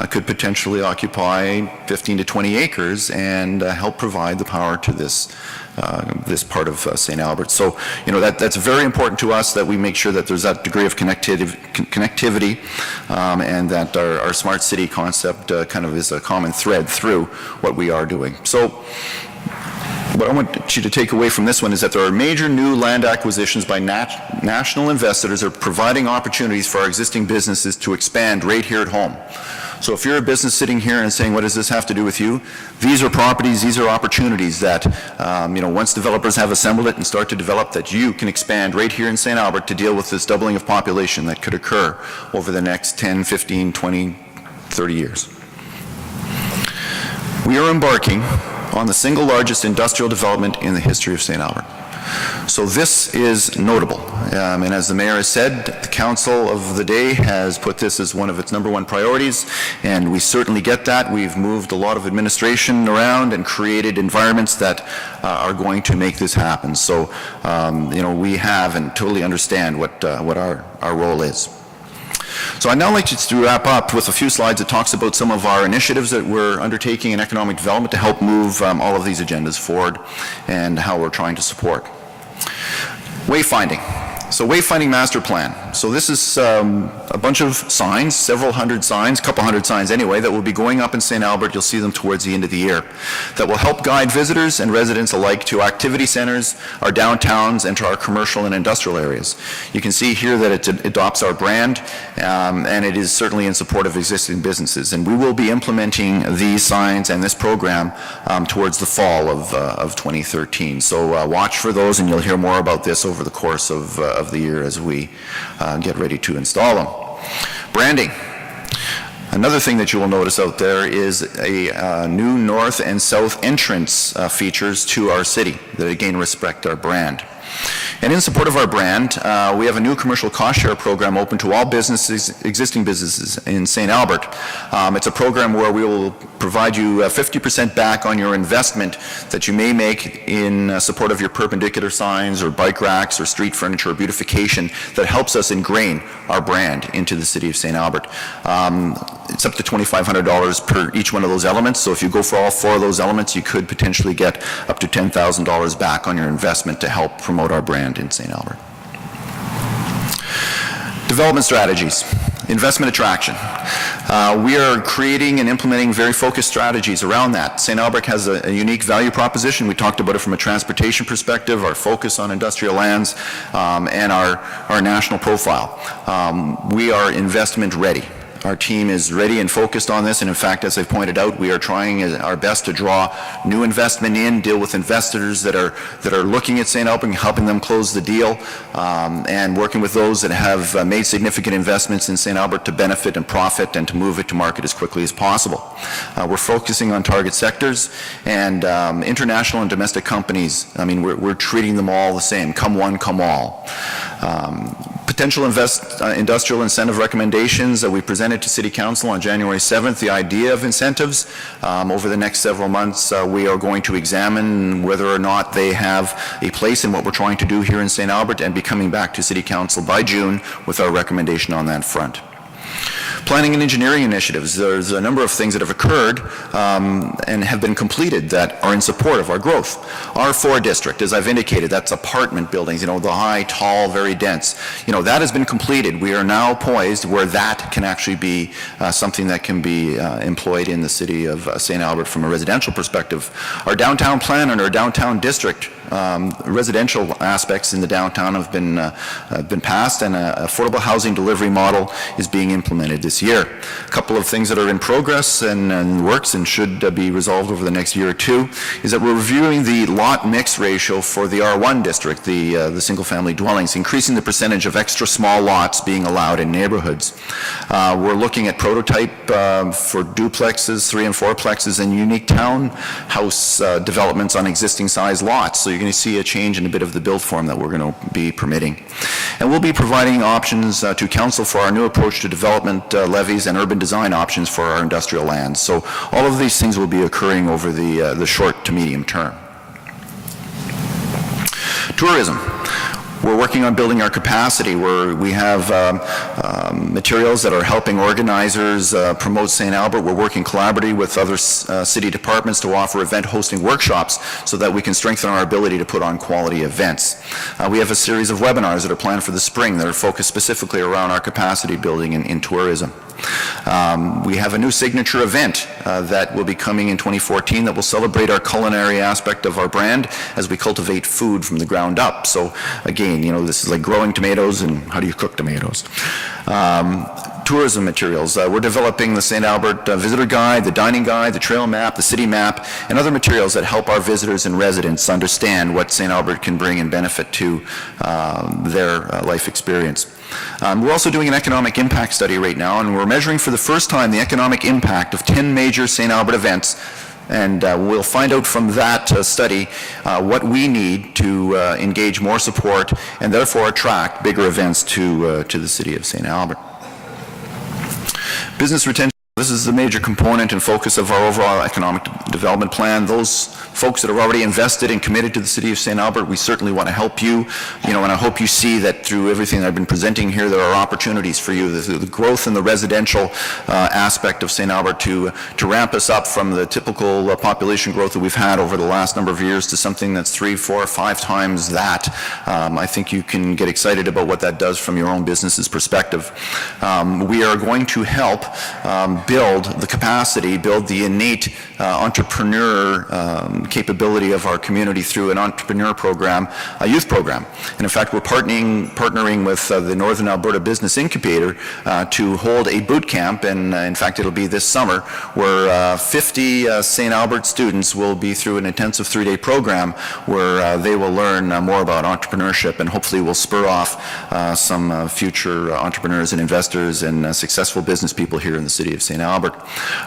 could potentially occupy 15 to 20 acres and help provide the power to this part of St. Albert. So, you know, that's very important to us that we make sure that there's that degree of connectivity and that our smart city concept kind of is a common thread through what we are doing. So, what I want you to take away from this one is that there are major new land acquisitions by national investors that are providing opportunities for our existing businesses to expand right here at home. So if you're a business sitting here and saying, what does this have to do with you? These are properties, these are opportunities that, once developers have assembled it and start to develop, that you can expand right here in St. Albert to deal with this doubling of population that could occur over the next 10, 15, 20, 30 years. We are embarking on the single largest industrial development in the history of St. Albert. So this is notable. And as the mayor has said, the council of the day has put this as one of its #1 priorities, and we certainly get that. We've moved a lot of administration around and created environments that are going to make this happen. So, we have and totally understand what our role is. So I'd now like to wrap up with a few slides that talks about some of our initiatives that we're undertaking in economic development to help move all of these agendas forward and how we're trying to support. Wayfinding. So wayfinding master plan. So this is a bunch of signs, several hundred signs, couple hundred signs anyway, that will be going up in St. Albert. You'll see them towards the end of the year. That will help guide visitors and residents alike to activity centers, our downtowns, and to our commercial and industrial areas. You can see here that it adopts our brand, and it is certainly in support of existing businesses. And we will be implementing these signs and this program towards the fall of 2013. So watch for those, and you'll hear more about this over the course of the year as we get ready to install them. Branding. Another thing that you will notice out there is a new north and south entrance features to our city that again respect our brand. And in support of our brand, we have a new commercial cost share program open to all businesses, existing businesses in St. Albert. It's a program where we will provide you 50% back on your investment that you may make in support of your perpendicular signs or bike racks or street furniture or beautification that helps us ingrain our brand into the city of St. Albert. It's up to $2,500 per each one of those elements, so if you go for all 4 of those elements, you could potentially get up to $10,000 back on your investment to help promote our brand in St. Albert. Development strategies, investment attraction. We are creating and implementing very focused strategies around that. St. Albert has a unique value proposition. We talked about it from a transportation perspective, our focus on industrial lands, and our national profile. We are investment ready. Our team is ready and focused on this, and in fact, as I pointed out, we are trying our best to draw new investment in, deal with investors that are looking at St. Albert and helping them close the deal, and working with those that have made significant investments in St. Albert to benefit and profit and to move it to market as quickly as possible. We're focusing on target sectors and international and domestic companies. I mean, we're treating them all the same. Come one, come all. Potential industrial incentive recommendations that we presented to City Council on January 7th, the idea of incentives. Over the next several months, we are going to examine whether or not they have a place in what we're trying to do here in St. Albert and be coming back to City Council by June with our recommendation on that front. Planning and engineering initiatives. There's a number of things that have occurred and have been completed that are in support of our growth. R4 district, as I've indicated, that's apartment buildings, the high, tall, very dense. That has been completed. We are now poised where that can actually be something that can be employed in the city of St. Albert from a residential perspective. Our downtown plan and our downtown district residential aspects in the downtown have been passed, and an affordable housing delivery model is being implemented this year. A couple of things that are in progress and works and should be resolved over the next year or two is that we're reviewing the lot mix ratio for the R1 district, the single-family dwellings, increasing the percentage of extra small lots being allowed in neighborhoods. We're looking at prototype for duplexes, 3 and 4plexes, and unique townhouse developments on existing size lots. So you're going to see a change in a bit of the build form that we're going to be permitting. And we'll be providing options to council for our new approach to development levies and urban design options for our industrial lands. So all of these things will be occurring over the short to medium term. Tourism. We're working on building our capacity where we have materials that are helping organizers promote St. Albert. We're working collaboratively with other city departments to offer event hosting workshops so that we can strengthen our ability to put on quality events. We have a series of webinars that are planned for the spring that are focused specifically around our capacity building in tourism. We have a new signature event that will be coming in 2014 that will celebrate our culinary aspect of our brand as we cultivate food from the ground up. So again, this is like growing tomatoes and how do you cook tomatoes. Tourism materials. We're developing the St. Albert Visitor Guide, the Dining Guide, the Trail Map, the City Map, and other materials that help our visitors and residents understand what St. Albert can bring and benefit to their life experience. We're also doing an economic impact study right now, and we're measuring for the first time the economic impact of 10 major St. Albert events, and we'll find out from that study what we need to engage more support and therefore attract bigger events to the city of St. Albert. Business retention. This is the major component and focus of our overall economic development plan. Those folks that are already invested and committed to the City of St. Albert, we certainly want to help you. And I hope you see that through everything I've been presenting here, there are opportunities for you. The growth in the residential aspect of St. Albert to ramp us up from the typical population growth that we've had over the last number of years to something that's 3, 4, 5 times that. I think you can get excited about what that does from your own business's perspective. We are going to help build the capacity, build the innate entrepreneur capability of our community through an entrepreneur program, a youth program. And in fact, we're partnering with the Northern Alberta Business Incubator to hold a boot camp, and in fact, it'll be this summer, where 50 St. Albert students will be through an intensive 3-day program where they will learn more about entrepreneurship and hopefully will spur off some future entrepreneurs and investors and successful business people here in the city of St. Albert.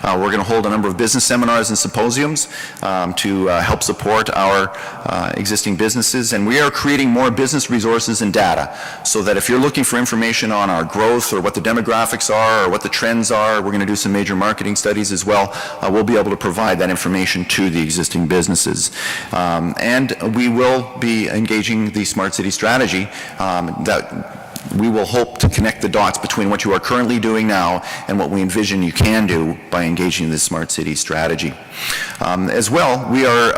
We're going to hold a number of business seminars and symposiums to help support our existing businesses, and we are creating more business resources and data so that if you're looking for information on our growth or what the demographics are or what the trends are, we're going to do some major marketing studies as well. We'll be able to provide that information to the existing businesses. And we will be engaging the Smart City strategy that we will hope to connect the dots between what you are currently doing now and what we envision you can do by engaging this Smart City strategy. As well, we are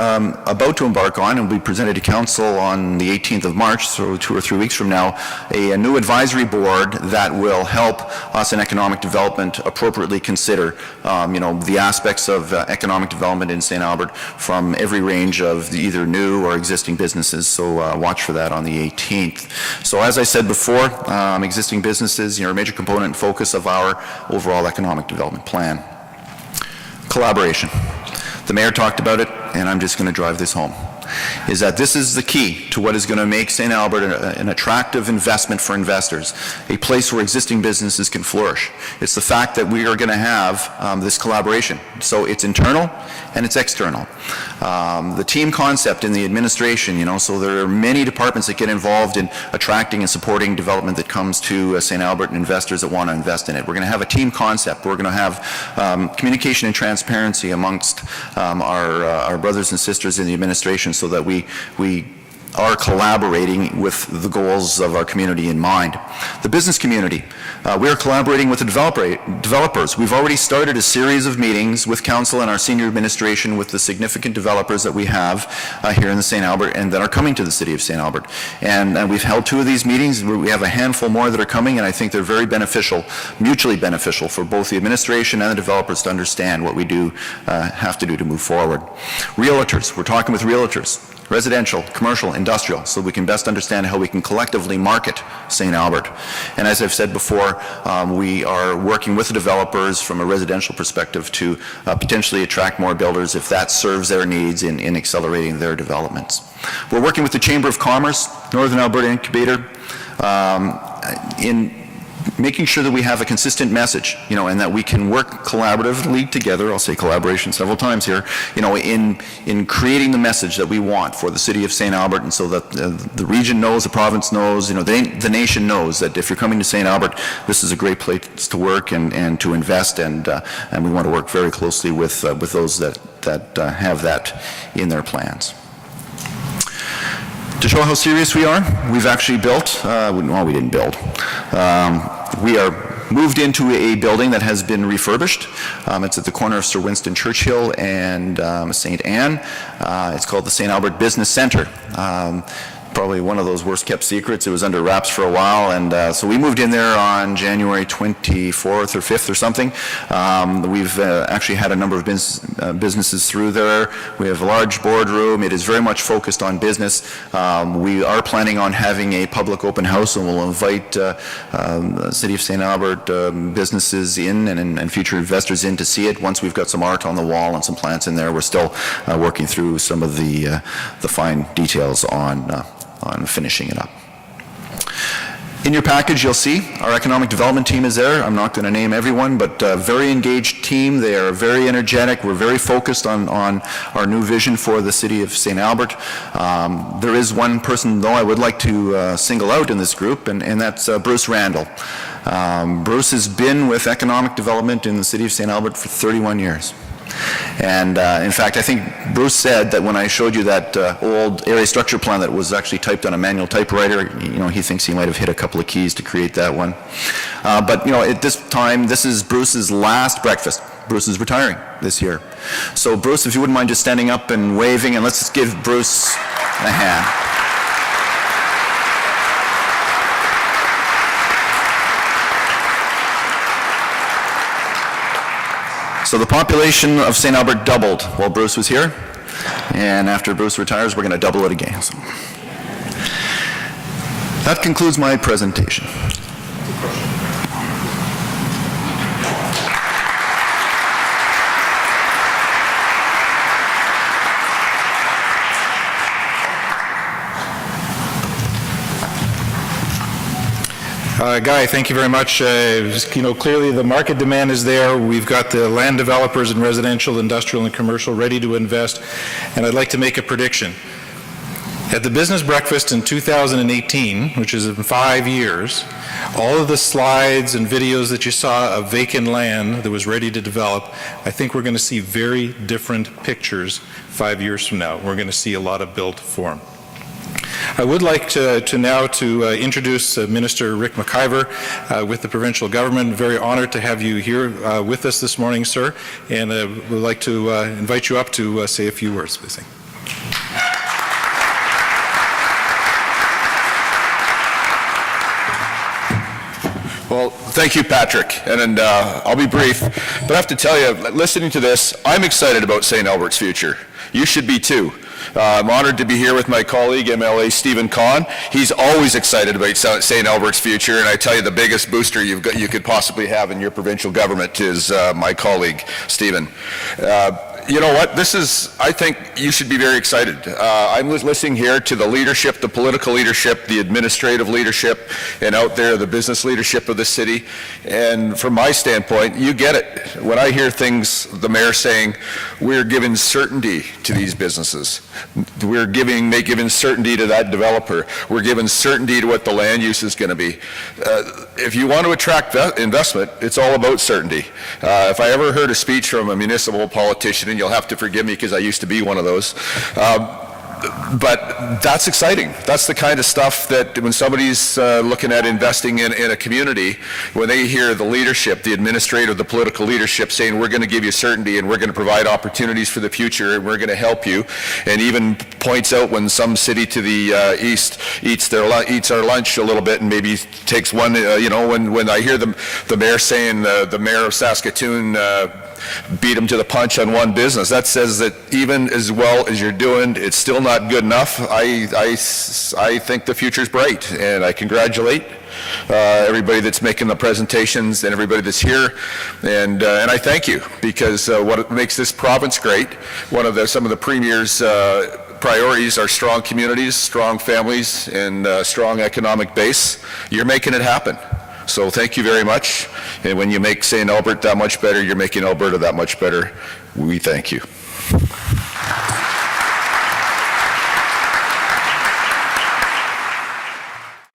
about to embark on, and will be presented to Council on the 18th of March, so 2 or 3 weeks from now, a new advisory board that will help us in economic development appropriately consider the aspects of economic development in St. Albert from every range of either new or existing businesses, so watch for that on the 18th. So as I said before, existing businesses, a major component and focus of our overall economic development plan. Collaboration. The Mayor talked about it, and I'm just going to drive this home, is that this is the key to what is going to make St. Albert an attractive investment for investors, a place where existing businesses can flourish. It's the fact that we are going to have this collaboration. So it's internal and it's external. The team concept in the administration, so there are many departments that get involved in attracting and supporting development that comes to St. Albert and investors that want to invest in it. We're going to have a team concept. We're going to have communication and transparency amongst our brothers and sisters in the administration so that we are collaborating with the goals of our community in mind. The business community, we are collaborating with the developers. We've already started a series of meetings with council and our senior administration with the significant developers that we have here in the St. Albert and that are coming to the city of St. Albert. And we've held 2 of these meetings. We have a handful more that are coming, and I think they're very beneficial, mutually beneficial for both the administration and the developers to understand what we do have to do to move forward. Realtors, we're talking with realtors. Residential, commercial, industrial, so we can best understand how we can collectively market St. Albert. And as I've said before, we are working with the developers from a residential perspective to potentially attract more builders if that serves their needs in accelerating their developments. We're working with the Chamber of Commerce, Northern Alberta Incubator, in making sure that we have a consistent message, and that we can work collaboratively together, I'll say collaboration several times here, in creating the message that we want for the city of St. Albert, and so that the region knows, the province knows, the nation knows that if you're coming to St. Albert, this is a great place to work and to invest, and we want to work very closely with those that have that in their plans. To show how serious we are, we've actually built, well, we didn't build. We are moved into a building that has been refurbished. It's at the corner of Sir Winston Churchill and St. Anne. It's called the St. Albert Business Centre. probably one of those worst-kept secrets. It was under wraps for a while, and so we moved in there on January 24th or 5th or something. We've actually had a number of businesses through there. We have a large boardroom. It is very much focused on business. We are planning on having a public open house, and we'll invite City of St. Albert businesses in and future investors in to see it. Once we've got some art on the wall and some plants in there, we're still working through some of the fine details on finishing it up. In your package, you'll see our economic development team is there. I'm not going to name everyone, but a very engaged team. They are very energetic. We're very focused on our new vision for the City of St. Albert. There is one person, though, I would like to single out in this group, and that's Bruce Randall. Bruce has been with economic development in the City of St. Albert for 31 years. And in fact, I think Bruce said that when I showed you that old area structure plan that was actually typed on a manual typewriter, he thinks he might have hit a couple of keys to create that one. But at this time, this is Bruce's last breakfast. Bruce is retiring this year. So Bruce, if you wouldn't mind just standing up and waving, and let's just give Bruce a hand. So the population of St. Albert doubled while Bruce was here, and after Bruce retires, we're going to double it again. So that concludes my presentation. Guy, thank you very much. Clearly the market demand is there. We've got the land developers in residential, industrial, and commercial ready to invest, and I'd like to make a prediction. At the business breakfast in 2018, which is in 5 years, all of the slides and videos that you saw of vacant land that was ready to develop, I think we're going to see very different pictures 5 years from now. We're going to see a lot of built form. I would like to now introduce Minister Rick McIver with the provincial government. Very honored to have you here with us this morning, sir, and would like to invite you up to say a few words, please. Well, thank you, Patrick, and I'll be brief, but I have to tell you, listening to this, I'm excited about St. Albert's future. You should be too. I'm honored to be here with my colleague, MLA Stephen Kahn. He's always excited about St. Albert's future, and I tell you, the biggest booster you could possibly have in your provincial government is my colleague, Stephen. You know what, I think you should be very excited. I'm listening here to the leadership, the political leadership, the administrative leadership, and out there, the business leadership of the city. And from my standpoint, you get it. When I hear things, the mayor saying, we're giving certainty to these businesses. We're giving certainty to that developer. We're giving certainty to what the land use is going to be. If you want to attract investment, it's all about certainty. If I ever heard a speech from a municipal politician, and you'll have to forgive me because I used to be one of those, but that's exciting. That's the kind of stuff that when somebody's looking at investing in a community, when they hear the leadership, the administrative, the political leadership saying, we're going to give you certainty and we're going to provide opportunities for the future and we're going to help you, and even points out when some city to the east eats our lunch a little bit and maybe takes one, when I hear the mayor saying, the mayor of Saskatoon beat him to the punch on one business. That says that even as well as you're doing, it's still not good enough. I think the future's bright, and I congratulate everybody that's making the presentations and everybody that's here, and I thank you, because what makes this province great, some of the Premier's priorities are strong communities, strong families, and strong economic base. You're making it happen. So thank you very much. And when you make St. Albert that much better, you're making Alberta that much better. We thank you.